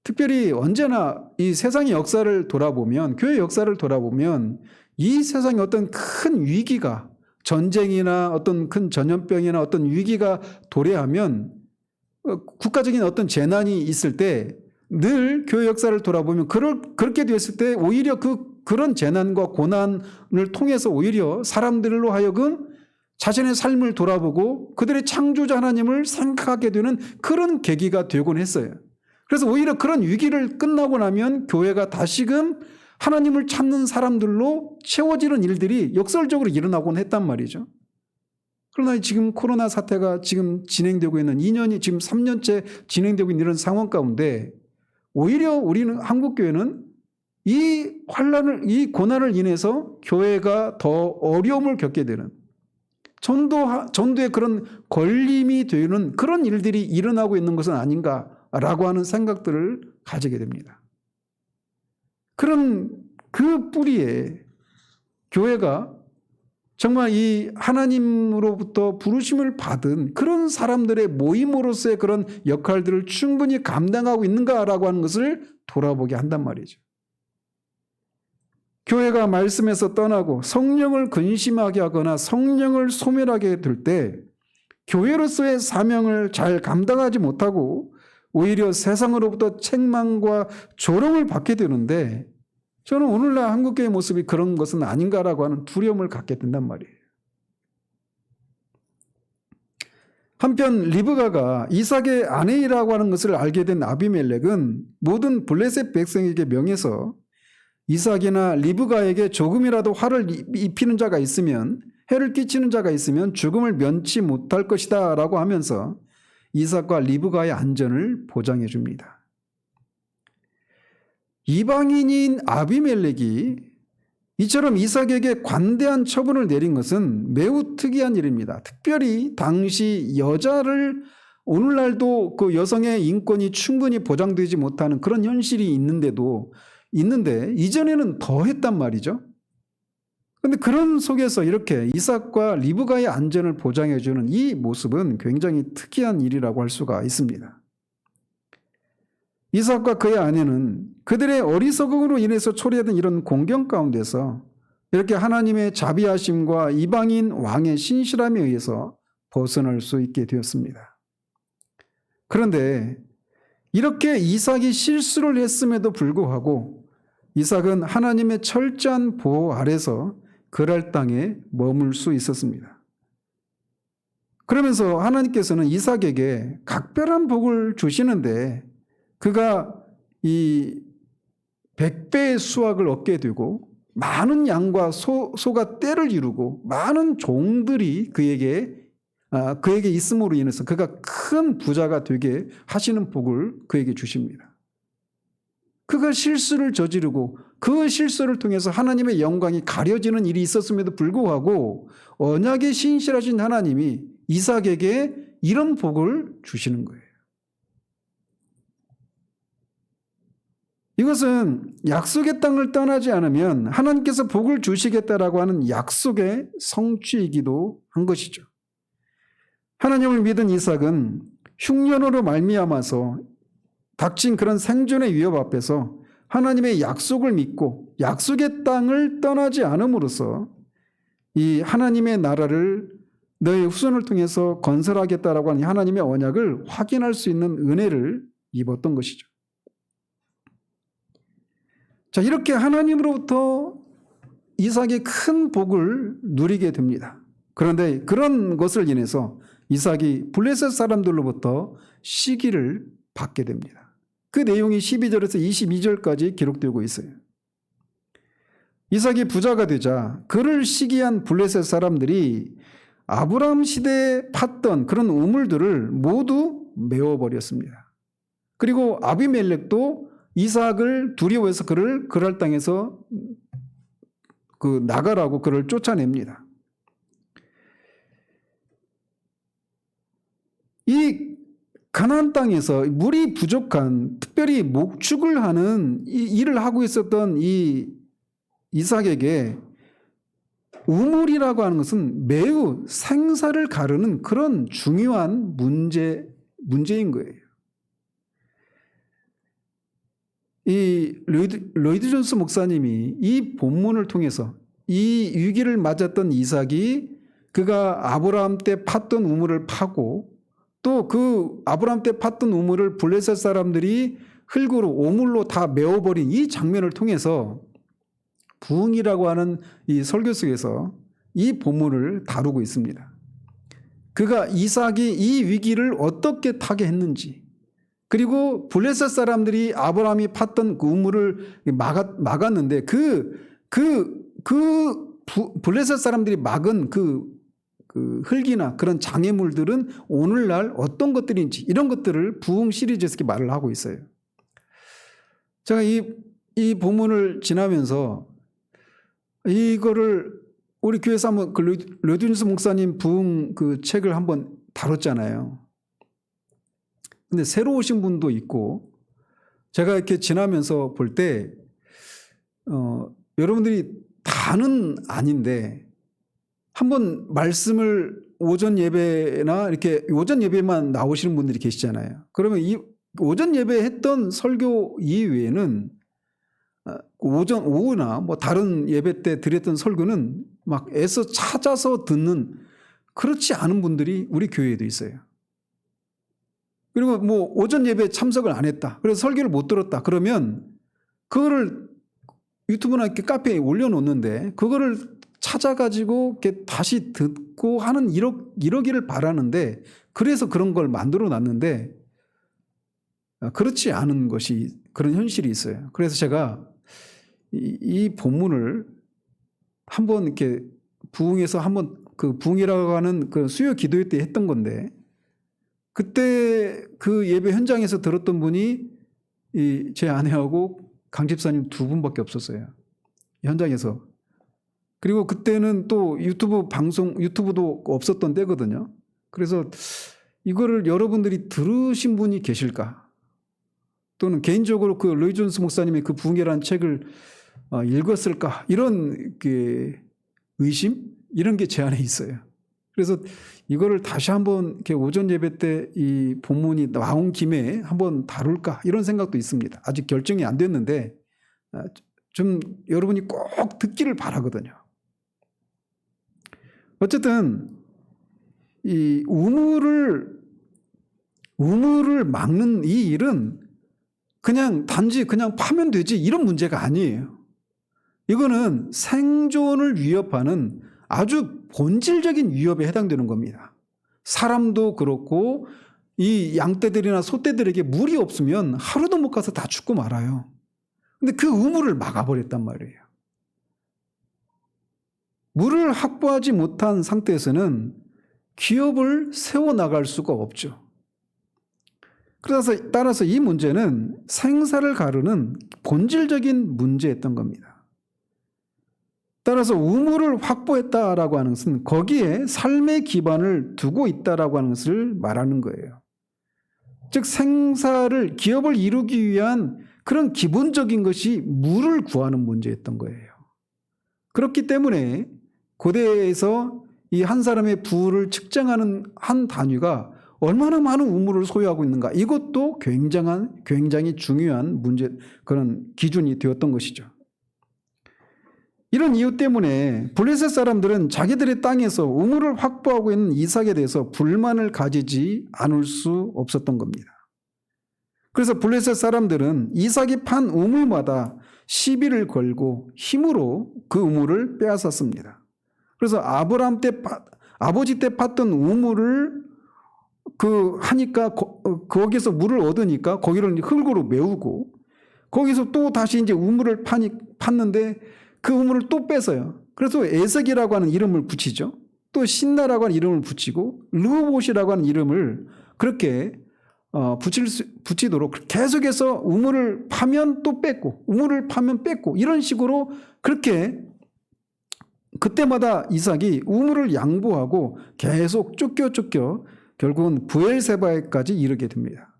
특별히 언제나 이 세상의 역사를 돌아보면, 교회 역사를 돌아보면 이 세상에 어떤 큰 위기가, 전쟁이나 어떤 큰 전염병이나 어떤 위기가 도래하면, 국가적인 어떤 재난이 있을 때 늘 교회 역사를 돌아보면 그렇게 됐을 때 오히려 그런 재난과 고난을 통해서 오히려 사람들로 하여금 자신의 삶을 돌아보고 그들의 창조자 하나님을 생각하게 되는 그런 계기가 되곤 했어요. 그래서 오히려 그런 위기를 끝나고 나면 교회가 다시금 하나님을 찾는 사람들로 채워지는 일들이 역설적으로 일어나곤 했단 말이죠. 그러나 지금 코로나 사태가 지금 진행되고 있는 2년이 지금 3년째 진행되고 있는 이런 상황 가운데 오히려 우리는 한국교회는 이 환난을, 이 고난을 인해서 교회가 더 어려움을 겪게 되는 전도의 그런 걸림이 되는 그런 일들이 일어나고 있는 것은 아닌가라고 하는 생각들을 가지게 됩니다. 그런 그 뿌리에 교회가 정말 이 하나님으로부터 부르심을 받은 그런 사람들의 모임으로서의 그런 역할들을 충분히 감당하고 있는가라고 하는 것을 돌아보게 한단 말이죠. 교회가 말씀에서 떠나고 성령을 근심하게 하거나 성령을 소멸하게 될 때 교회로서의 사명을 잘 감당하지 못하고 오히려 세상으로부터 책망과 조롱을 받게 되는데, 저는 오늘날 한국교회의 모습이 그런 것은 아닌가라고 하는 두려움을 갖게 된단 말이에요. 한편 리브가가 이삭의 아내이라고 하는 것을 알게 된 아비멜렉은 모든 블레셋 백성에게 명해서 이삭이나 리브가에게 조금이라도 화를 입히는 자가 있으면, 해를 끼치는 자가 있으면 죽음을 면치 못할 것이다 라고 하면서 이삭과 리브가의 안전을 보장해 줍니다. 이방인인 아비멜렉이 이처럼 이삭에게 관대한 처분을 내린 것은 매우 특이한 일입니다. 특별히 당시 여자를, 오늘날도 그 여성의 인권이 충분히 보장되지 못하는 그런 현실이 있는데 이전에는 더 했단 말이죠. 그런데 그런 속에서 이렇게 이삭과 리브가의 안전을 보장해 주는 이 모습은 굉장히 특이한 일이라고 할 수가 있습니다. 이삭과 그의 아내는 그들의 어리석음으로 인해서 초래된 이런 공경 가운데서 이렇게 하나님의 자비하심과 이방인 왕의 신실함에 의해서 벗어날 수 있게 되었습니다. 그런데 이렇게 이삭이 실수를 했음에도 불구하고 이삭은 하나님의 철저한 보호 아래서 그랄 땅에 머물 수 있었습니다. 그러면서 하나님께서는 이삭에게 각별한 복을 주시는데 그가 이 100배의 수확을 얻게 되고 많은 양과 소가 떼를 이루고 많은 종들이 그에게 있음으로 인해서 그가 큰 부자가 되게 하시는 복을 그에게 주십니다. 그가 실수를 저지르고 그 실수를 통해서 하나님의 영광이 가려지는 일이 있었음에도 불구하고 언약에 신실하신 하나님이 이삭에게 이런 복을 주시는 거예요. 이것은 약속의 땅을 떠나지 않으면 하나님께서 복을 주시겠다라고 하는 약속의 성취이기도 한 것이죠. 하나님을 믿은 이삭은 흉년으로 말미암아서 닥친 그런 생존의 위협 앞에서 하나님의 약속을 믿고 약속의 땅을 떠나지 않음으로써 이 하나님의 나라를 너의 후손을 통해서 건설하겠다라고 하는 하나님의 언약을 확인할 수 있는 은혜를 입었던 것이죠. 자, 이렇게 하나님으로부터 이삭이 큰 복을 누리게 됩니다. 그런데 그런 것을 인해서 이삭이 블레셋 사람들로부터 시기를 받게 됩니다. 그 내용이 12절에서 22절까지 기록되고 있어요. 이삭이 부자가 되자 그를 시기한 블레셋 사람들이 아브라함 시대에 팠던 그런 우물들을 모두 메워버렸습니다. 그리고 아비멜렉도 이삭을 두려워해서 그를 그랄 땅에서 나가라고 그를 쫓아냅니다. 이 가나안 땅에서 물이 부족한, 특별히 목축을 하는 이 일을 하고 있었던 이 이삭에게 우물이라고 하는 것은 매우 생사를 가르는 그런 중요한 문제인 거예요. 이 로이드 존스 목사님이 이 본문을 통해서 이 위기를 맞았던 이삭이 그가 아브라함 때 팠던 우물을 파고 또 그 아브라함 때 팠던 우물을 블레셋 사람들이 흙으로 오물로 다 메워버린 이 장면을 통해서 부흥이라고 하는 이 설교 속에서 이 본문을 다루고 있습니다. 그가 이삭이 이 위기를 어떻게 타게 했는지, 그리고 블레셋 사람들이 아브라함이 팠던 그 우물을 막았는데 블레셋 사람들이 막은 그 흙이나 그런 장애물들은 오늘날 어떤 것들인지 이런 것들을 부흥 시리즈에서 이렇게 말을 하고 있어요. 제가 이 본문을 지나면서 이거를 우리 교회에서 한번 로이드 목사님 부흥 그 책을 한번 다뤘잖아요. 근데 새로 오신 분도 있고 제가 이렇게 지나면서 볼 때 여러분들이 다는 아닌데 한번 말씀을 오전 예배나 이렇게 오전 예배만 나오시는 분들이 계시잖아요. 그러면 이 오전 예배 했던 설교 이외에는 오전 오후나 뭐 다른 예배 때 드렸던 설교는 막 애써 찾아서 듣는 그렇지 않은 분들이 우리 교회에도 있어요. 그리고 뭐 오전 예배에 참석을 안 했다. 그래서 설교를 못 들었다. 그러면 그거를 유튜브나 이렇게 카페에 올려놓는데 그거를 찾아가지고 이렇게 다시 듣고 하는 이러기를 바라는데 그래서 그런 걸 만들어 놨는데 그렇지 않은 것이 그런 현실이 있어요. 그래서 제가 이 본문을 한번 이렇게 부흥에서 한번 그 부흥이라고 하는 그 수요 기도회 때 했던 건데 그때 그 예배 현장에서 들었던 분이 제 아내하고 강 집사님 두 분밖에 없었어요. 현장에서. 그리고 그때는 또 유튜브도 없었던 때거든요. 그래서 이거를 여러분들이 들으신 분이 계실까? 또는 개인적으로 그 로이 존스 목사님의 그 부흥이라는 책을 읽었을까? 이런 의심? 이런 게 제 안에 있어요. 그래서 이거를 다시 한번 이렇게 오전 예배 때 이 본문이 나온 김에 한번 다룰까? 이런 생각도 있습니다. 아직 결정이 안 됐는데 좀 여러분이 꼭 듣기를 바라거든요. 어쨌든 이 우물을 막는 이 일은 단지 그냥 파면 되지 이런 문제가 아니에요. 이거는 생존을 위협하는 아주 본질적인 위협에 해당되는 겁니다. 사람도 그렇고 이 양떼들이나 소떼들에게 물이 없으면 하루도 못 가서 다 죽고 말아요. 근데 그 우물을 막아버렸단 말이에요. 물을 확보하지 못한 상태에서는 기업을 세워나갈 수가 없죠. 따라서 이 문제는 생사를 가르는 본질적인 문제였던 겁니다. 따라서 우물을 확보했다라고 하는 것은 거기에 삶의 기반을 두고 있다라고 하는 것을 말하는 거예요. 즉 기업을 이루기 위한 그런 기본적인 것이 물을 구하는 문제였던 거예요. 그렇기 때문에 고대에서 이 한 사람의 부를 측정하는 한 단위가 얼마나 많은 우물을 소유하고 있는가, 이것도 굉장히 중요한 그런 기준이 되었던 것이죠. 이런 이유 때문에 블레셋 사람들은 자기들의 땅에서 우물을 확보하고 있는 이삭에 대해서 불만을 가지지 않을 수 없었던 겁니다. 그래서 블레셋 사람들은 이삭이 판 우물마다 시비를 걸고 힘으로 그 우물을 빼앗았습니다. 그래서 아브라함 때 아버지 때 팠던 우물을 하니까 거기서 물을 얻으니까 거기를 흙으로 메우고, 거기서 또 다시 이제 우물을 팠는데 그 우물을 또 뺏어요. 그래서 에색이라고 하는 이름을 붙이죠. 또 신나라고 하는 이름을 붙이고 르호봇이라고 하는 이름을 그렇게 붙이도록 계속해서 우물을 파면 또 뺏고 우물을 파면 뺏고, 이런 식으로 그렇게 그때마다 이삭이 우물을 양보하고 계속 쫓겨 결국은 브엘세바에까지 이르게 됩니다.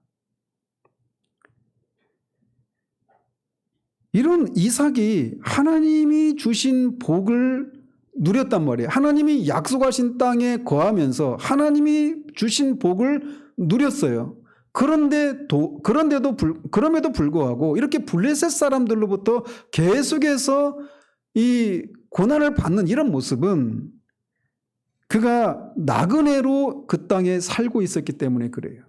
이런 이삭이 하나님이 주신 복을 누렸단 말이에요. 하나님이 약속하신 땅에 거하면서 하나님이 주신 복을 누렸어요. 그럼에도 불구하고 이렇게 블레셋 사람들로부터 계속해서 이 고난을 받는 이런 모습은 그가 나그네로 그 땅에 살고 있었기 때문에 그래요.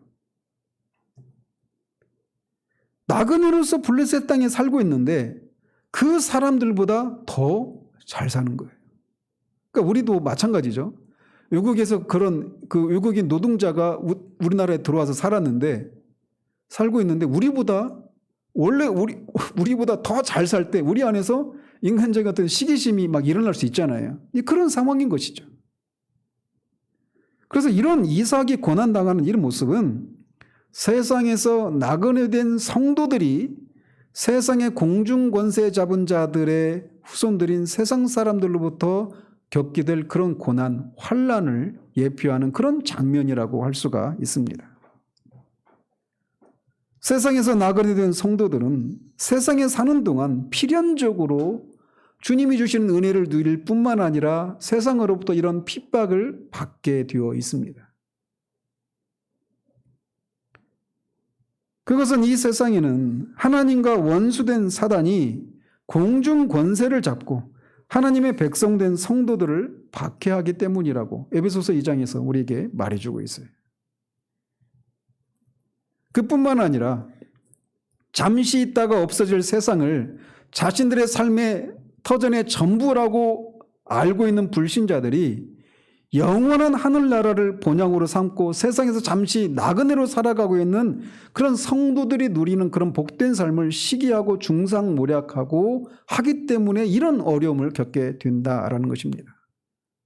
나그네로서 블레셋 땅에 살고 있는데 그 사람들보다 더 잘 사는 거예요. 그러니까 우리도 마찬가지죠. 외국에서 외국인 노동자가 우리나라에 들어와서 살고 있는데 우리보다 더 잘 살 때 우리 안에서 인간적 어떤 시기심이 막 일어날 수 있잖아요. 그런 상황인 것이죠. 그래서 이런 이삭이 고난당하는 이런 모습은 세상에서 나그네된 성도들이 세상의 공중 권세 잡은 자들의 후손들인 세상 사람들로부터 겪게 될 그런 고난, 환난을 예표하는 그런 장면이라고 할 수가 있습니다. 세상에서 나그네된 성도들은 세상에 사는 동안 필연적으로 주님이 주시는 은혜를 누릴 뿐만 아니라 세상으로부터 이런 핍박을 받게 되어 있습니다. 그것은 이 세상에는 하나님과 원수된 사단이 공중 권세를 잡고 하나님의 백성된 성도들을 박해하기 때문이라고 에베소서 2장에서 우리에게 말해주고 있어요. 그뿐만 아니라 잠시 있다가 없어질 세상을 자신들의 삶의 터전의 전부라고 알고 있는 불신자들이 영원한 하늘나라를 본향으로 삼고 세상에서 잠시 나그네로 살아가고 있는 그런 성도들이 누리는 그런 복된 삶을 시기하고 중상모략하고 하기 때문에 이런 어려움을 겪게 된다라는 것입니다.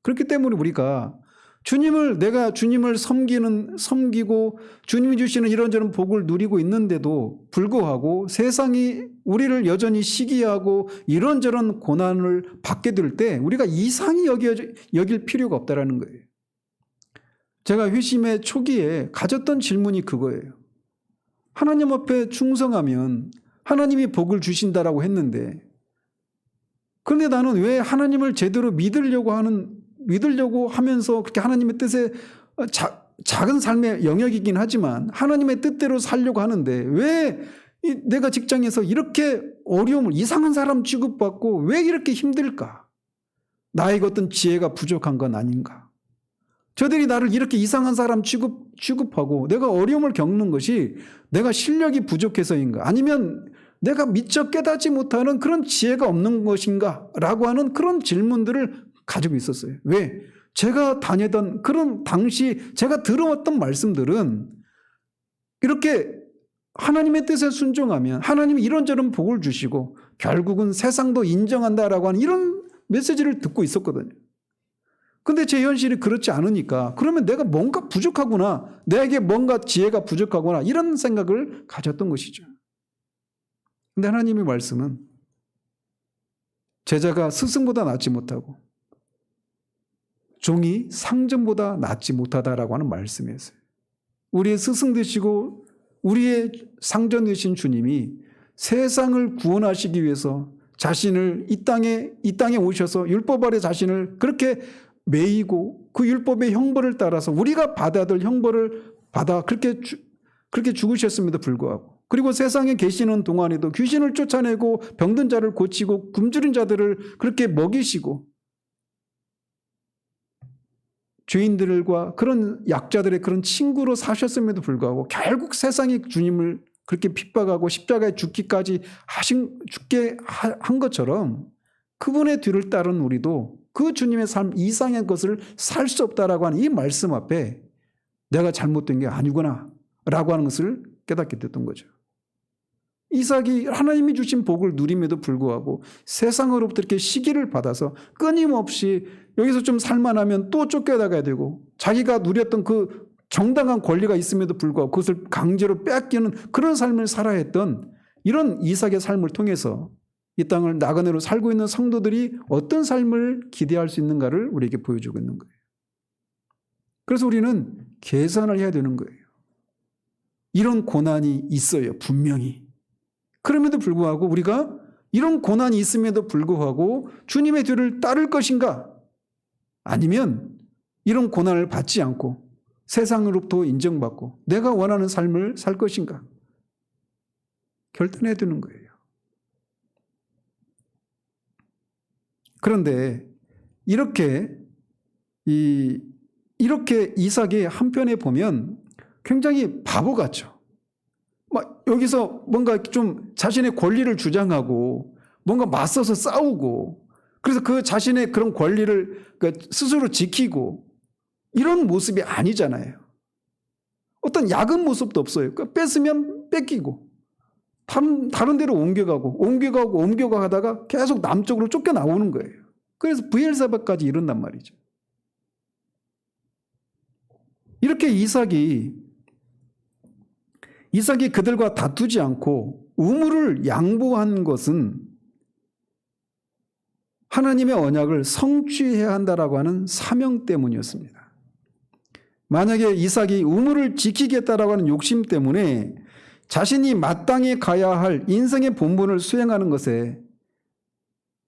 그렇기 때문에 우리가 내가 주님을 섬기고 주님이 주시는 이런저런 복을 누리고 있는데도 불구하고 세상이 우리를 여전히 시기하고 이런저런 고난을 받게 될 때 우리가 이상히 여길 필요가 없다라는 거예요. 제가 회심의 초기에 가졌던 질문이 그거예요. 하나님 앞에 충성하면 하나님이 복을 주신다라고 했는데, 그런데 나는 왜 하나님을 제대로 믿으려고 하면서 그렇게 하나님의 뜻에 작은 삶의 영역이긴 하지만 하나님의 뜻대로 살려고 하는데 왜 내가 직장에서 이렇게 이상한 사람 취급받고 왜 이렇게 힘들까? 나에게 어떤 지혜가 부족한 건 아닌가? 저들이 나를 이렇게 이상한 사람 취급하고 내가 어려움을 겪는 것이 내가 실력이 부족해서인가? 아니면 내가 미처 깨닫지 못하는 그런 지혜가 없는 것인가? 라고 하는 그런 질문들을 가지고 있었어요. 왜? 제가 다니던 그런 당시 제가 들어왔던 말씀들은 이렇게 하나님의 뜻에 순종하면 하나님이 이런저런 복을 주시고 결국은 세상도 인정한다라고 하는 이런 메시지를 듣고 있었거든요. 근데 제 현실이 그렇지 않으니까 그러면 내가 뭔가 부족하구나, 내게 뭔가 지혜가 부족하구나, 이런 생각을 가졌던 것이죠. 근데 하나님의 말씀은 제자가 스승보다 낫지 못하고 종이 상전보다 낫지 못하다라고 하는 말씀이었어요. 우리의 스승 되시고 우리의 상전 되신 주님이 세상을 구원하시기 위해서 자신을 이 땅에 오셔서 율법 아래 자신을 그렇게 매이고 그 율법의 형벌을 따라서 우리가 받아야 될 형벌을 받아 그렇게 죽으셨음에도 불구하고, 그리고 세상에 계시는 동안에도 귀신을 쫓아내고 병든 자를 고치고 굶주린 자들을 그렇게 먹이시고 죄인들과 그런 약자들의 그런 친구로 사셨음에도 불구하고 결국 세상이 주님을 그렇게 핍박하고 십자가에 죽게 한 것처럼 그분의 뒤를 따른 우리도 그 주님의 삶 이상의 것을 살 수 없다라고 하는 이 말씀 앞에 내가 잘못된 게 아니구나 라고 하는 것을 깨닫게 됐던 거죠. 이삭이 하나님이 주신 복을 누림에도 불구하고 세상으로부터 이렇게 시기를 받아서 끊임없이 여기서 좀 살만하면 또 쫓겨나가야 되고 자기가 누렸던 그 정당한 권리가 있음에도 불구하고 그것을 강제로 빼앗기는 그런 삶을 살아야 했던 이런 이삭의 삶을 통해서 이 땅을 나그네로 살고 있는 성도들이 어떤 삶을 기대할 수 있는가를 우리에게 보여주고 있는 거예요. 그래서 우리는 계산을 해야 되는 거예요. 이런 고난이 있어요, 분명히. 그럼에도 불구하고 우리가 이런 고난이 있음에도 불구하고 주님의 뒤를 따를 것인가? 아니면 이런 고난을 받지 않고 세상으로부터 인정받고 내가 원하는 삶을 살 것인가? 결단해야 되는 거예요. 그런데 이렇게 이삭이 한편에 보면 굉장히 바보 같죠. 막 여기서 뭔가 좀 자신의 권리를 주장하고 뭔가 맞서서 싸우고 그래서 그 자신의 그런 권리를 스스로 지키고 이런 모습이 아니잖아요. 어떤 야근 모습도 없어요. 뺏으면 뺏기고 다른 데로 옮겨가고 하다가 계속 남쪽으로 쫓겨나오는 거예요. 그래서 브엘세바까지 이른단 말이죠. 이렇게 이삭이 그들과 다투지 않고 우물을 양보한 것은 하나님의 언약을 성취해야 한다라고 하는 사명 때문이었습니다. 만약에 이삭이 우물을 지키겠다라고 하는 욕심 때문에 자신이 마땅히 가야 할 인생의 본분을 수행하는 것에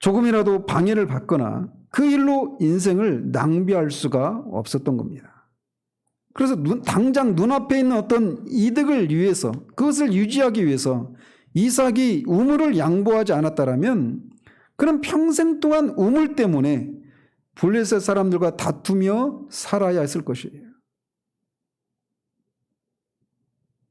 조금이라도 방해를 받거나 그 일로 인생을 낭비할 수가 없었던 겁니다. 그래서 당장 눈앞에 있는 어떤 이득을 위해서 그것을 유지하기 위해서 이삭이 우물을 양보하지 않았다라면 그는 평생 동안 우물 때문에 블레셋 사람들과 다투며 살아야 했을 것이에요.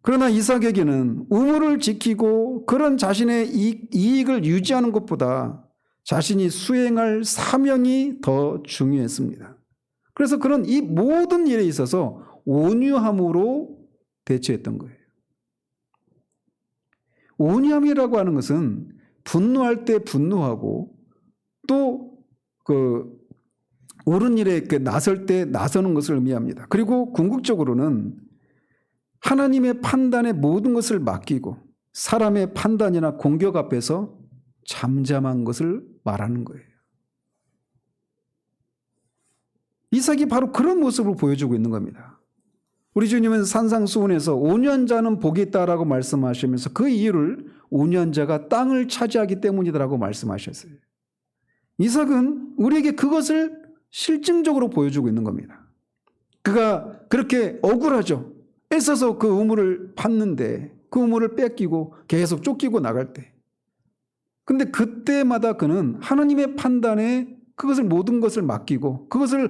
그러나 이삭에게는 우물을 지키고 그런 자신의 이익을 유지하는 것보다 자신이 수행할 사명이 더 중요했습니다. 그래서 그는 이 모든 일에 있어서 온유함으로 대처했던 거예요. 온유함이라고 하는 것은 분노할 때 분노하고 또 옳은 일에 나설 때 나서는 것을 의미합니다. 그리고 궁극적으로는 하나님의 판단에 모든 것을 맡기고 사람의 판단이나 공격 앞에서 잠잠한 것을 말하는 거예요. 이삭이 바로 그런 모습을 보여주고 있는 겁니다. 우리 주님은 산상수훈에서 온유한 자는 복이 있다라고 말씀하시면서 그 이유를 온유한 자가 땅을 차지하기 때문이다라고 말씀하셨어요. 이삭은 우리에게 그것을 실증적으로 보여주고 있는 겁니다. 그가 그렇게 억울하죠. 애써서 그 우물을 팠는데 그 우물을 뺏기고 계속 쫓기고 나갈 때. 근데 그때마다 그는 하나님의 판단에 그것을 모든 것을 맡기고 그것을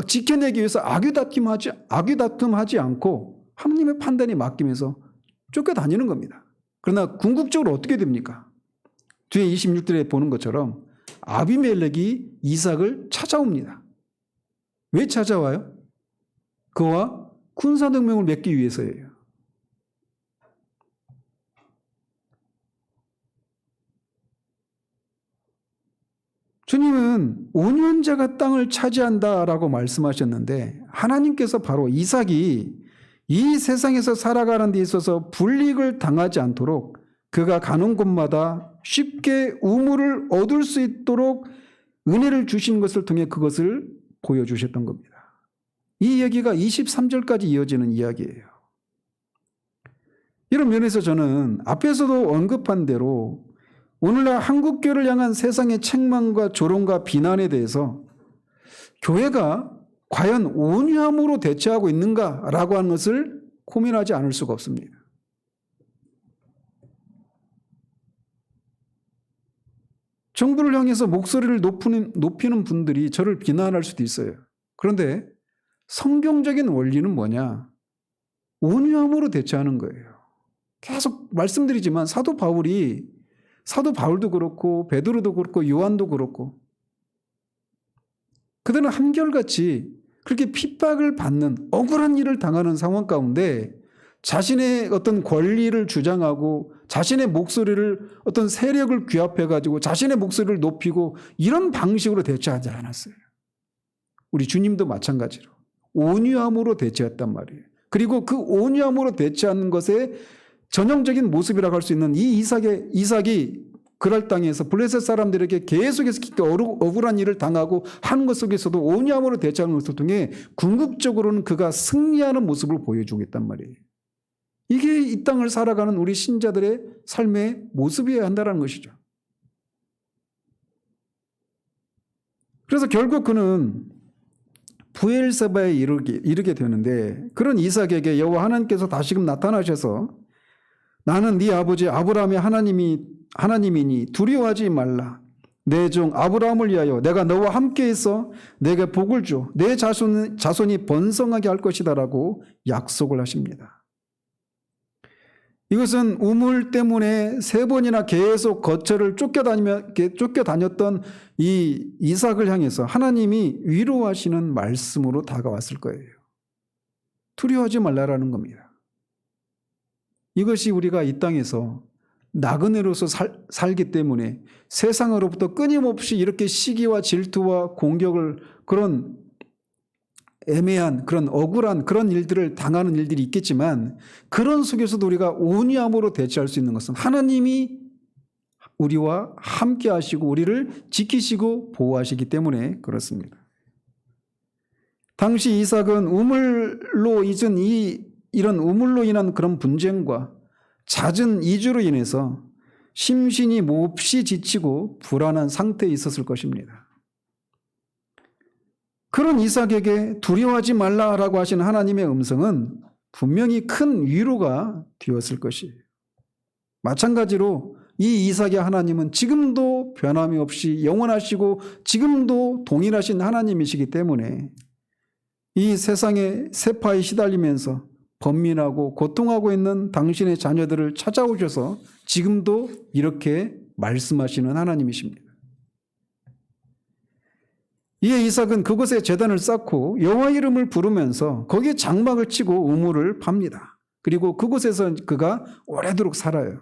지켜내기 위해서 악유다툼하지 않고 하나님의 판단에 맡기면서 쫓겨다니는 겁니다. 그러나 궁극적으로 어떻게 됩니까? 뒤에 26절에 보는 것처럼 아비멜렉이 이삭을 찾아옵니다. 왜 찾아와요? 그와 군사동맹을 맺기 위해서예요. 주님은 온유한 땅을 차지한다라고 말씀하셨는데 하나님께서 바로 이삭이 이 세상에서 살아가는 데 있어서 불이익을 당하지 않도록 그가 가는 곳마다 쉽게 우물을 얻을 수 있도록 은혜를 주신 것을 통해 그것을 보여주셨던 겁니다. 이 이야기가 23절까지 이어지는 이야기예요. 이런 면에서 저는 앞에서도 언급한 대로 오늘날 한국교회를 향한 세상의 책망과 조롱과 비난에 대해서 교회가 과연 온유함으로 대처하고 있는가라고 하는 것을 고민하지 않을 수가 없습니다. 정부를 향해서 목소리를 높이는 분들이 저를 비난할 수도 있어요. 그런데 성경적인 원리는 뭐냐? 온유함으로 대처하는 거예요. 계속 말씀드리지만 사도 바울도 그렇고 베드로도 그렇고 요한도 그렇고 그들은 한결같이 그렇게 핍박을 받는 억울한 일을 당하는 상황 가운데 자신의 어떤 권리를 주장하고 자신의 목소리를 어떤 세력을 규합해 가지고 자신의 목소리를 높이고 이런 방식으로 대처하지 않았어요. 우리 주님도 마찬가지로 온유함으로 대처했단 말이에요. 그리고 그 온유함으로 대처하는 것에 전형적인 모습이라고 할 수 있는 이 이삭이 그랄 땅에서 블레셋 사람들에게 계속해서 억울한 일을 당하고 하는 것 속에서도 온유함으로 대처하는 것을 통해 궁극적으로는 그가 승리하는 모습을 보여주고 있단 말이에요. 이게 이 땅을 살아가는 우리 신자들의 삶의 모습이어야 한다는 것이죠. 그래서 결국 그는 부엘세바에 이르게 되는데 그런 이삭에게 여호와 하나님께서 다시금 나타나셔서 나는 네 아버지 아브라함의 하나님이니 두려워하지 말라. 내 종 아브라함을 위하여 내가 너와 함께 있어 내게 복을 줘. 내 자손이 번성하게 할 것이다라고 약속을 하십니다. 이것은 우물 때문에 3번이나 계속 거처를 쫓겨다녔던 이 이삭을 향해서 하나님이 위로하시는 말씀으로 다가왔을 거예요. 두려워하지 말라라는 겁니다. 이것이 우리가 이 땅에서 나그네로서 살기 때문에 세상으로부터 끊임없이 이렇게 시기와 질투와 공격을 그런 애매한 그런 억울한 그런 일들을 당하는 일들이 있겠지만 그런 속에서도 우리가 온유함으로 대처할 수 있는 것은 하나님이 우리와 함께 하시고 우리를 지키시고 보호하시기 때문에 그렇습니다. 당시 이삭은 이런 우물로 인한 그런 분쟁과 잦은 이주로 인해서 심신이 몹시 지치고 불안한 상태에 있었을 것입니다. 그런 이삭에게 두려워하지 말라라고 하신 하나님의 음성은 분명히 큰 위로가 되었을 것이에요. 마찬가지로 이 이삭의 하나님은 지금도 변함이 없이 영원하시고 지금도 동일하신 하나님이시기 때문에 이 세상의 세파에 시달리면서 번민하고 고통하고 있는 당신의 자녀들을 찾아오셔서 지금도 이렇게 말씀하시는 하나님이십니다. 이에 이삭은 그곳에 제단을 쌓고 여호와 이름을 부르면서 거기에 장막을 치고 우물을 팝니다. 그리고 그곳에서 그가 오래도록 살아요.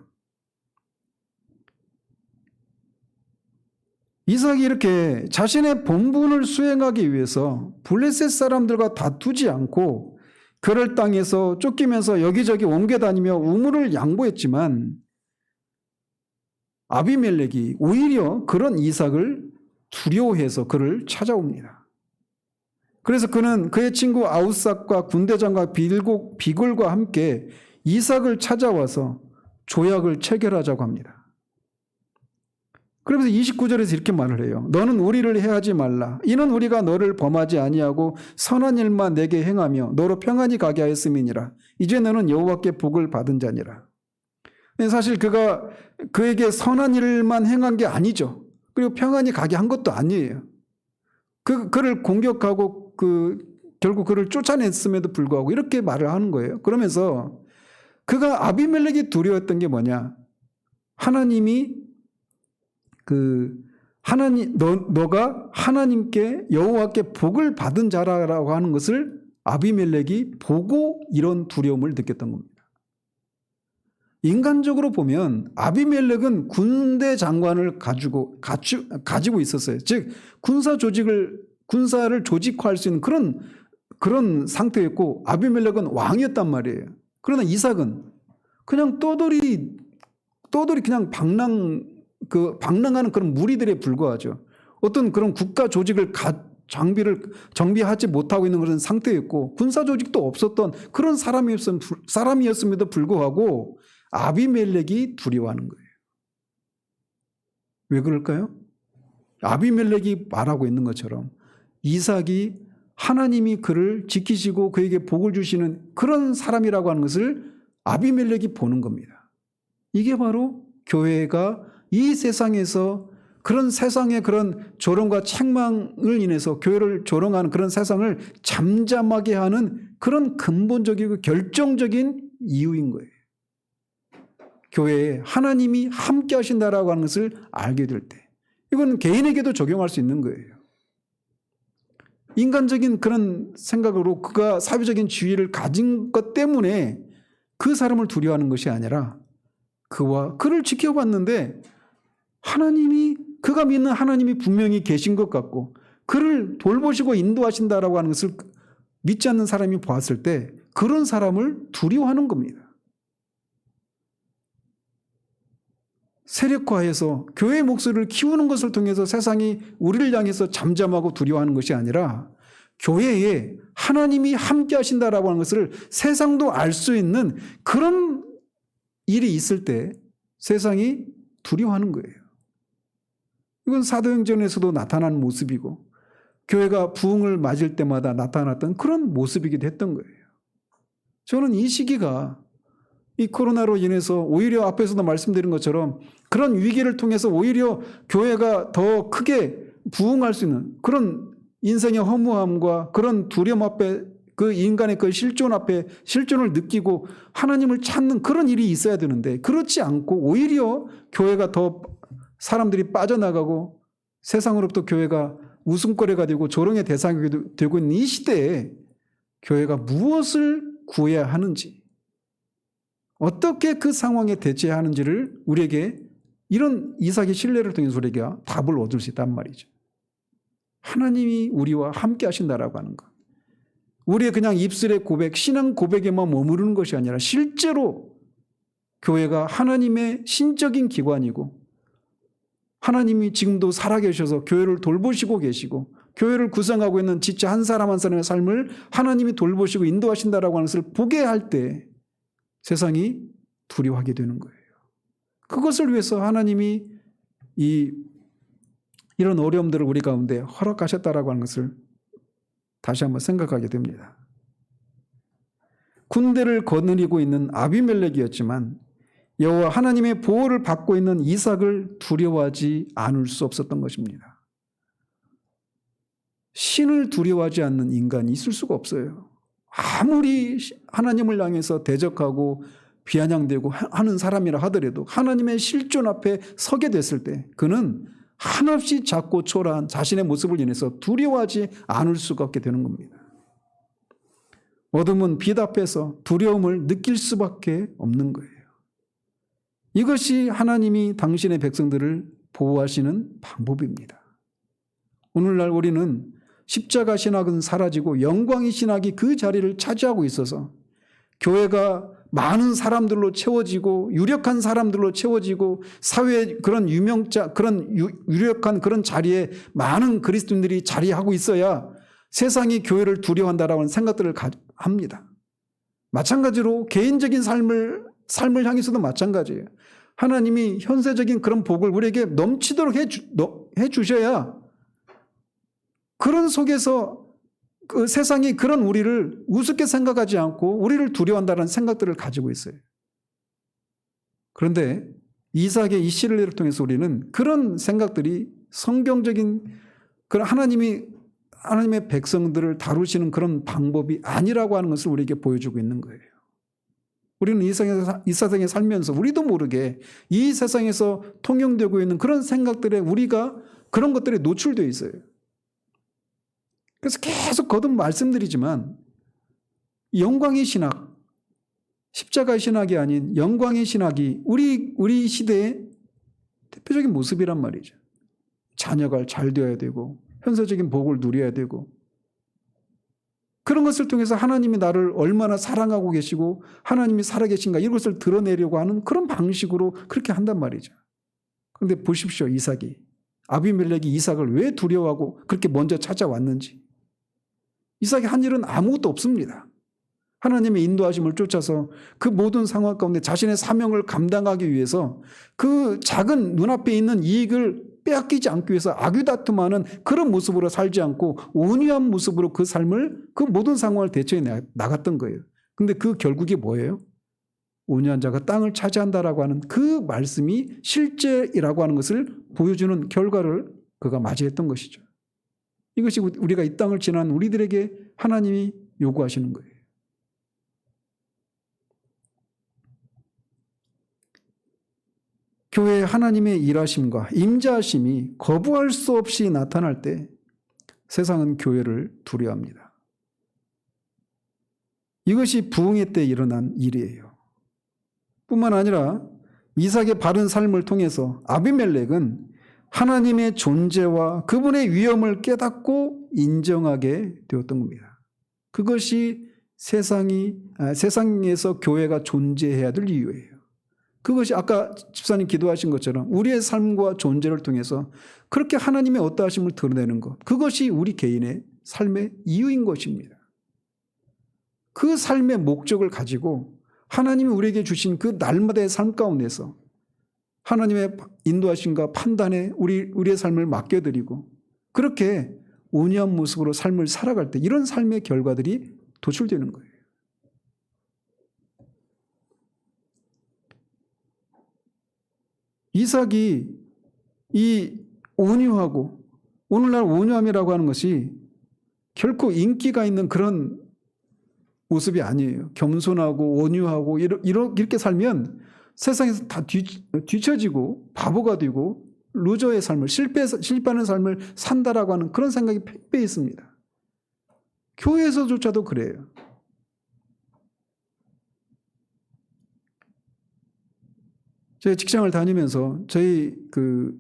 이삭이 이렇게 자신의 본분을 수행하기 위해서 블레셋 사람들과 다투지 않고 그럴 땅에서 쫓기면서 여기저기 옮겨다니며 우물을 양보했지만 아비멜렉이 오히려 그런 이삭을 두려워해서 그를 찾아옵니다. 그래서 그는 그의 친구 아우삭과 군대장과 비골과 함께 이삭을 찾아와서 조약을 체결하자고 합니다. 그러면서 29절에서 이렇게 말을 해요. 너는 우리를 해하지 말라. 이는 우리가 너를 범하지 아니하고 선한 일만 내게 행하며 너로 평안히 가게 하였음이니라. 이제 너는 여호와께 복을 받은 자니라. 사실 그가 그에게 선한 일만 행한 게 아니죠. 그리고 평안히 가게 한 것도 아니에요. 그를 공격하고 결국 그를 쫓아냈음에도 불구하고 이렇게 말을 하는 거예요. 그러면서 그가 아비멜렉이 두려웠던 게 뭐냐? 하나님이 너가 하나님께 여호와께 복을 받은 자라고 하는 것을 아비멜렉이 보고 이런 두려움을 느꼈던 겁니다. 인간적으로 보면 아비멜렉은 군대 장관을 가지고 있었어요. 즉 군사를 조직화할 수 있는 그런 상태였고, 아비멜렉은 왕이었단 말이에요. 그러나 이삭은 그냥 떠돌이 그냥 방랑하는 그런 무리들에 불과하죠. 어떤 그런 국가 조직을 정비하지 못하고 있는 그런 상태였고, 군사 조직도 없었던 그런 사람이었음에도 불구하고 아비멜렉이 두려워하는 거예요. 왜 그럴까요? 아비멜렉이 말하고 있는 것처럼 이삭이 하나님이 그를 지키시고 그에게 복을 주시는 그런 사람이라고 하는 것을 아비멜렉이 보는 겁니다. 이게 바로 교회가 이 세상에서 그런 세상의 그런 조롱과 책망을 인해서 교회를 조롱하는 그런 세상을 잠잠하게 하는 그런 근본적이고 결정적인 이유인 거예요. 교회에 하나님이 함께 하신다라고 하는 것을 알게 될 때, 이건 개인에게도 적용할 수 있는 거예요. 인간적인 그런 생각으로 그가 사회적인 지위를 가진 것 때문에 그 사람을 두려워하는 것이 아니라 그를 지켜봤는데 그가 믿는 하나님이 분명히 계신 것 같고 그를 돌보시고 인도하신다라고 하는 것을 믿지 않는 사람이 보았을 때 그런 사람을 두려워하는 겁니다. 세력화해서 교회의 목소리를 키우는 것을 통해서 세상이 우리를 향해서 잠잠하고 두려워하는 것이 아니라 교회에 하나님이 함께 하신다라고 하는 것을 세상도 알 수 있는 그런 일이 있을 때 세상이 두려워하는 거예요. 이건 사도행전에서도 나타난 모습이고 교회가 부흥을 맞을 때마다 나타났던 그런 모습이기도 했던 거예요. 저는 이 시기가 이 코로나로 인해서 오히려 앞에서도 말씀드린 것처럼 그런 위기를 통해서 오히려 교회가 더 크게 부흥할 수 있는 그런 인생의 허무함과 그런 두려움 앞에 그 인간의 그 실존 앞에 실존을 느끼고 하나님을 찾는 그런 일이 있어야 되는데 그렇지 않고 오히려 교회가 더 사람들이 빠져나가고 세상으로부터 교회가 웃음거리가 되고 조롱의 대상이 되고 있는 이 시대에 교회가 무엇을 구해야 하는지 어떻게 그 상황에 대처해야 하는지를 우리에게 이런 이삭의 신뢰를 통해서 우리에게 답을 얻을 수 있단 말이죠. 하나님이 우리와 함께 하신다라고 하는 것. 우리의 그냥 입술의 고백, 신앙 고백에만 머무르는 것이 아니라 실제로 교회가 하나님의 신적인 기관이고 하나님이 지금도 살아계셔서 교회를 돌보시고 계시고 교회를 구성하고 있는 지체 한 사람 한 사람의 삶을 하나님이 돌보시고 인도하신다라고 하는 것을 보게 할 때 세상이 두려워하게 되는 거예요. 그것을 위해서 하나님이 이런 어려움들을 우리 가운데 허락하셨다라고 하는 것을 다시 한번 생각하게 됩니다. 군대를 거느리고 있는 아비멜렉이었지만 여호와 하나님의 보호를 받고 있는 이삭을 두려워하지 않을 수 없었던 것입니다. 신을 두려워하지 않는 인간이 있을 수가 없어요. 아무리 하나님을 향해서 대적하고 비아냥대고 하는 사람이라 하더라도 하나님의 실존 앞에 서게 됐을 때 그는 한없이 작고 초라한 자신의 모습을 인해서 두려워하지 않을 수가 없게 되는 겁니다. 어둠은 빛 앞에서 두려움을 느낄 수밖에 없는 거예요. 이것이 하나님이 당신의 백성들을 보호하시는 방법입니다. 오늘날 우리는 십자가 신학은 사라지고 영광의 신학이 그 자리를 차지하고 있어서 교회가 많은 사람들로 채워지고 유력한 사람들로 채워지고 사회의 그런 유력한 그런 자리에 많은 그리스도인들이 자리하고 있어야 세상이 교회를 두려워한다라는 생각들을 합니다. 마찬가지로 개인적인 삶을 향해서도 마찬가지예요. 하나님이 현세적인 그런 복을 우리에게 넘치도록 해주셔야 그런 속에서 그 세상이 그런 우리를 우습게 생각하지 않고 우리를 두려워한다는 생각들을 가지고 있어요. 그런데 이삭의 이 시를 통해서 우리는 그런 생각들이 성경적인 그런 하나님의 백성들을 다루시는 그런 방법이 아니라고 하는 것을 우리에게 보여주고 있는 거예요. 우리는 이 세상에 살면서 우리도 모르게 이 세상에서 통용되고 있는 그런 생각들에 우리가 그런 것들에 노출되어 있어요. 그래서 계속 거듭 말씀드리지만 영광의 신학, 십자가의 신학이 아닌 영광의 신학이 우리 시대의 대표적인 모습이란 말이죠. 자녀가 잘 되어야 되고 현세적인 복을 누려야 되고 그런 것을 통해서 하나님이 나를 얼마나 사랑하고 계시고 하나님이 살아계신가 이것을 드러내려고 하는 그런 방식으로 그렇게 한단 말이죠. 그런데 보십시오. 이삭이. 아비멜렉이 이삭을 왜 두려워하고 그렇게 먼저 찾아왔는지. 이삭이 한 일은 아무것도 없습니다. 하나님의 인도하심을 쫓아서 그 모든 상황 가운데 자신의 사명을 감당하기 위해서 그 작은 눈앞에 있는 이익을 빼앗기지 않기 위해서 악유다툼하는 그런 모습으로 살지 않고 온유한 모습으로 그 삶을 그 모든 상황을 대처해 나갔던 거예요. 근데 그 결국이 뭐예요? 온유한 자가 땅을 차지한다라고 하는 그 말씀이 실제이라고 하는 것을 보여주는 결과를 그가 맞이했던 것이죠. 이것이 우리가 이 땅을 지난 우리들에게 하나님이 요구하시는 거예요. 교회에 하나님의 일하심과 임재하심이 거부할 수 없이 나타날 때 세상은 교회를 두려워합니다. 이것이 부흥회 때 일어난 일이에요. 뿐만 아니라 이삭의 바른 삶을 통해서 아비멜렉은 하나님의 존재와 그분의 위엄을 깨닫고 인정하게 되었던 겁니다. 그것이 세상에서 교회가 존재해야 될 이유예요. 그것이 아까 집사님 기도하신 것처럼 우리의 삶과 존재를 통해서 그렇게 하나님의 어떠하심을 드러내는 것, 그것이 우리 개인의 삶의 이유인 것입니다. 그 삶의 목적을 가지고 하나님이 우리에게 주신 그 날마다의 삶 가운데서 하나님의 인도하심과 판단에 우리의 삶을 맡겨드리고 그렇게 온유한 모습으로 삶을 살아갈 때 이런 삶의 결과들이 도출되는 거예요. 이삭이 이 온유하고 오늘날 온유함이라고 하는 것이 결코 인기가 있는 그런 모습이 아니에요. 겸손하고 온유하고 이렇게 살면 세상에서 다 뒤처지고 바보가 되고 루저의 삶을 실패하는 삶을 산다라고 하는 그런 생각이 팽배히 있습니다. 교회에서조차도 그래요. 제가 직장을 다니면서 저희 그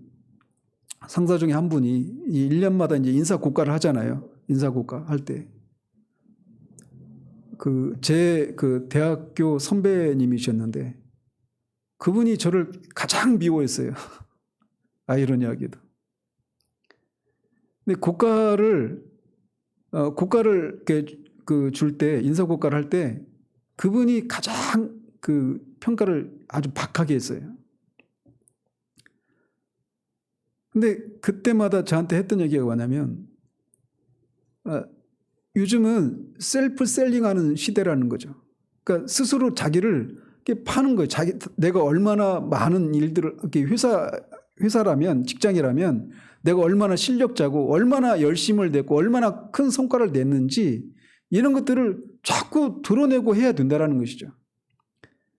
상사 중에 한 분이 1년마다 이제 인사고과를 하잖아요. 인사고과 할 때. 제 대학교 선배님이셨는데 그분이 저를 가장 미워했어요. 아이러니하게도. 근데 고과를 이렇게 줄 때, 인사고과를 할 때 그분이 가장 평가를 아주 박하게 했어요. 근데 그때마다 저한테 했던 얘기가 뭐냐면, 요즘은 셀프 셀링하는 시대라는 거죠. 그러니까 스스로 자기를 이렇게 파는 거예요. 내가 얼마나 많은 일들을, 이렇게 회사라면, 직장이라면 내가 얼마나 실력자고, 얼마나 열심을 냈고, 얼마나 큰 성과를 냈는지 이런 것들을 자꾸 드러내고 해야 된다라는 것이죠.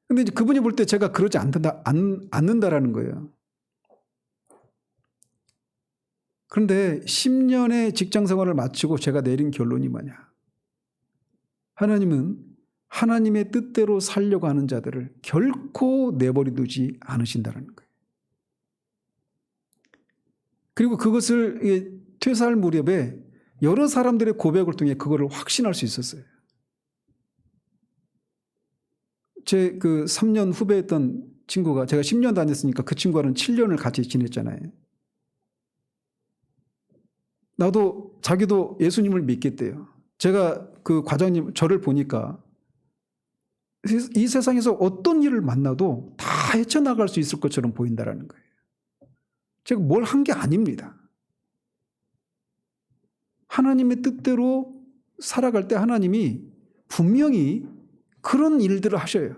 근데 이제 그분이 볼 때 제가 그러지 않는다라는 거예요. 그런데 10년의 직장 생활을 마치고 제가 내린 결론이 뭐냐? 하나님은 하나님의 뜻대로 살려고 하는 자들을 결코 내버려두지 않으신다는 거예요. 그리고 그것을 퇴사할 무렵에 여러 사람들의 고백을 통해 그거를 확신할 수 있었어요. 제 3년 후배였던 친구가, 제가 10년 다녔으니까 그 친구와는 7년을 같이 지냈잖아요. 자기도 예수님을 믿겠대요. 제가 그 과장님, 저를 보니까 이 세상에서 어떤 일을 만나도 다 헤쳐나갈 수 있을 것처럼 보인다라는 거예요. 제가 뭘 한 게 아닙니다. 하나님의 뜻대로 살아갈 때 하나님이 분명히 그런 일들을 하셔요.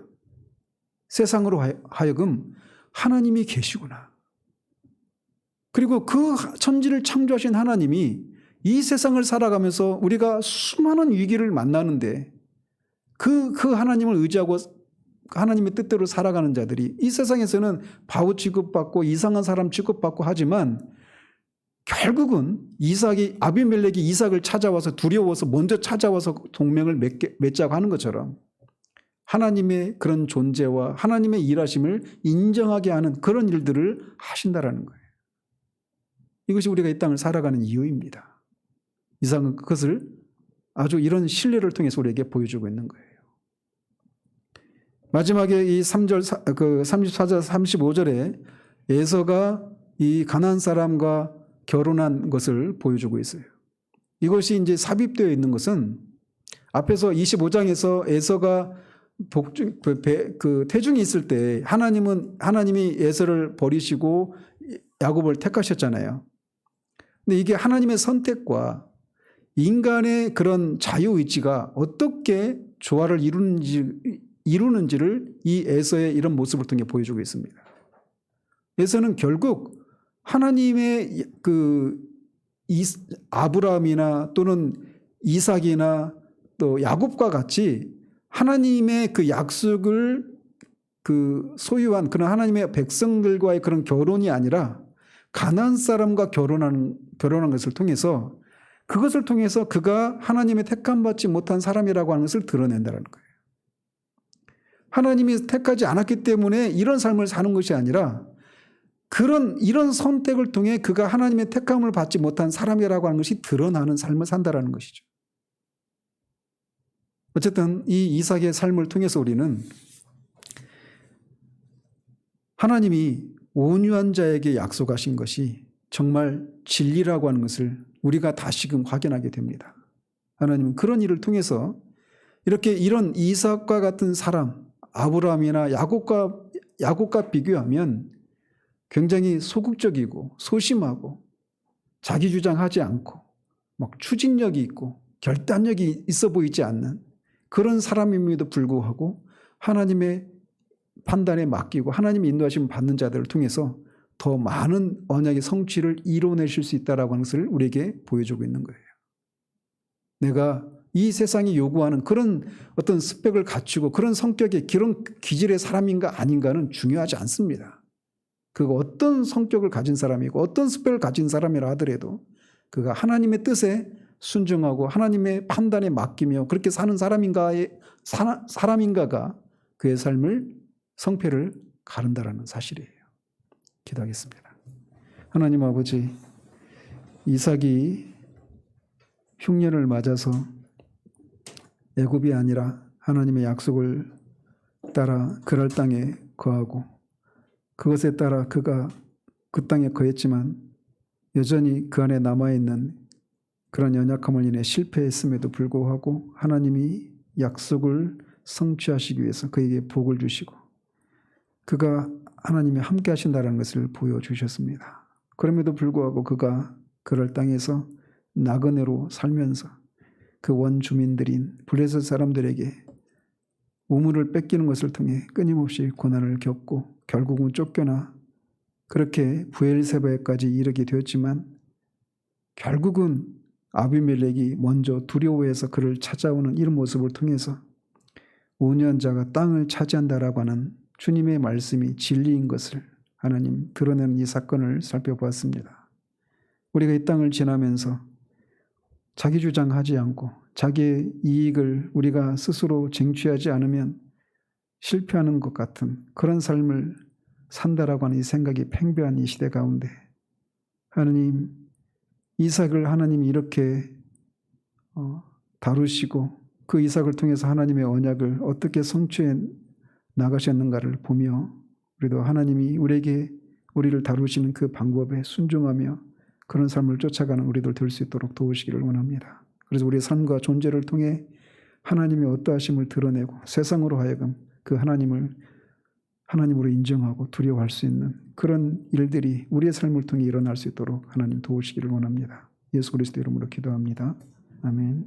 세상으로 하여금 하나님이 계시구나. 그리고 그 천지를 창조하신 하나님이 이 세상을 살아가면서 우리가 수많은 위기를 만나는데 그 하나님을 의지하고 하나님의 뜻대로 살아가는 자들이 이 세상에서는 바보 취급받고 이상한 사람 취급받고 하지만 결국은 아비멜렉이 이삭을 찾아와서 두려워서 먼저 찾아와서 동맹을 맺자고 하는 것처럼 하나님의 그런 존재와 하나님의 일하심을 인정하게 하는 그런 일들을 하신다라는 거예요. 이것이 우리가 이 땅을 살아가는 이유입니다. 이상은 그것을 아주 이런 신뢰를 통해서 우리에게 보여주고 있는 거예요. 마지막에 이 3절, 34절, 35절에 에서가 이 가나안 사람과 결혼한 것을 보여주고 있어요. 이것이 이제 삽입되어 있는 것은 앞에서 25장에서 에서가 태중이 있을 때 하나님이 에서를 버리시고 야곱을 택하셨잖아요. 근데 이게 하나님의 선택과 인간의 그런 자유의지가 어떻게 조화를 이루는지를 이 에서의 이런 모습을 통해 보여주고 있습니다. 에서는 결국 하나님의 아브라함이나 또는 이삭이나 또 야곱과 같이 하나님의 그 약속을 소유한 그런 하나님의 백성들과의 그런 결혼이 아니라 가나안 사람과 결혼한 것을 통해서 그것을 통해서 그가 하나님의 택함 받지 못한 사람이라고 하는 것을 드러낸다는 거예요. 하나님이 택하지 않았기 때문에 이런 삶을 사는 것이 아니라 이런 선택을 통해 그가 하나님의 택함을 받지 못한 사람이라고 하는 것이 드러나는 삶을 산다라는 것이죠. 어쨌든 이 이삭의 삶을 통해서 우리는 하나님이 온유한 자에게 약속하신 것이 정말 진리라고 하는 것을 우리가 다시금 확인하게 됩니다. 하나님은 그런 일을 통해서 이렇게 이런 이삭과 같은 사람, 아브라함이나 야곱과 비교하면 굉장히 소극적이고 소심하고 자기 주장하지 않고 막 추진력이 있고 결단력이 있어 보이지 않는 그런 사람임에도 불구하고 하나님의 판단에 맡기고 하나님의 인도하심을 받는 자들을 통해서 더 많은 언약의 성취를 이뤄내실 수 있다라고 하는 것을 우리에게 보여주고 있는 거예요. 내가 이 세상이 요구하는 그런 어떤 스펙을 갖추고 그런 성격의 그런 기질의 사람인가 아닌가는 중요하지 않습니다. 그가 어떤 성격을 가진 사람이고 어떤 스펙을 가진 사람이라 하더라도 그가 하나님의 뜻에 순종하고 하나님의 판단에 맡기며 그렇게 사는 사람인가가 그의 삶을 성패를 가른다라는 사실이에요. 기도하겠습니다. 하나님 아버지, 이삭이 흉년을 맞아서 애굽이 아니라 하나님의 약속을 따라 그랄 땅에 거하고 그것에 따라 그가 그 땅에 거했지만 여전히 그 안에 남아있는 그런 연약함을 인해 실패했음에도 불구하고 하나님이 약속을 성취하시기 위해서 그에게 복을 주시고 그가 하나님이 함께 하신다는 것을 보여주셨습니다. 그럼에도 불구하고 그가 그럴 땅에서 나그네로 살면서 그 원주민들인 블레셋 사람들에게 우물을 뺏기는 것을 통해 끊임없이 고난을 겪고 결국은 쫓겨나 그렇게 브엘세바에까지 이르게 되었지만 결국은 아비멜렉이 먼저 두려워해서 그를 찾아오는 이런 모습을 통해서 온유한자가 땅을 차지한다라고 하는 주님의 말씀이 진리인 것을 하나님 드러내는 이 사건을 살펴보았습니다. 우리가 이 땅을 지나면서 자기 주장하지 않고 자기의 이익을 우리가 스스로 쟁취하지 않으면 실패하는 것 같은 그런 삶을 산다라고 하는 이 생각이 팽배한 이 시대 가운데 하나님 이삭을 하나님이 이렇게 다루시고 그 이삭을 통해서 하나님의 언약을 어떻게 성취해 나가셨는가를 보며 우리도 하나님이 우리를 다루시는 그 방법에 순종하며 그런 삶을 쫓아가는 우리들 될 수 있도록 도우시기를 원합니다. 그래서 우리의 삶과 존재를 통해 하나님의 어떠하심을 드러내고 세상으로 하여금 그 하나님으로 인정하고 두려워할 수 있는 그런 일들이 우리의 삶을 통해 일어날 수 있도록 하나님 도우시기를 원합니다. 예수 그리스도 이름으로 기도합니다. 아멘.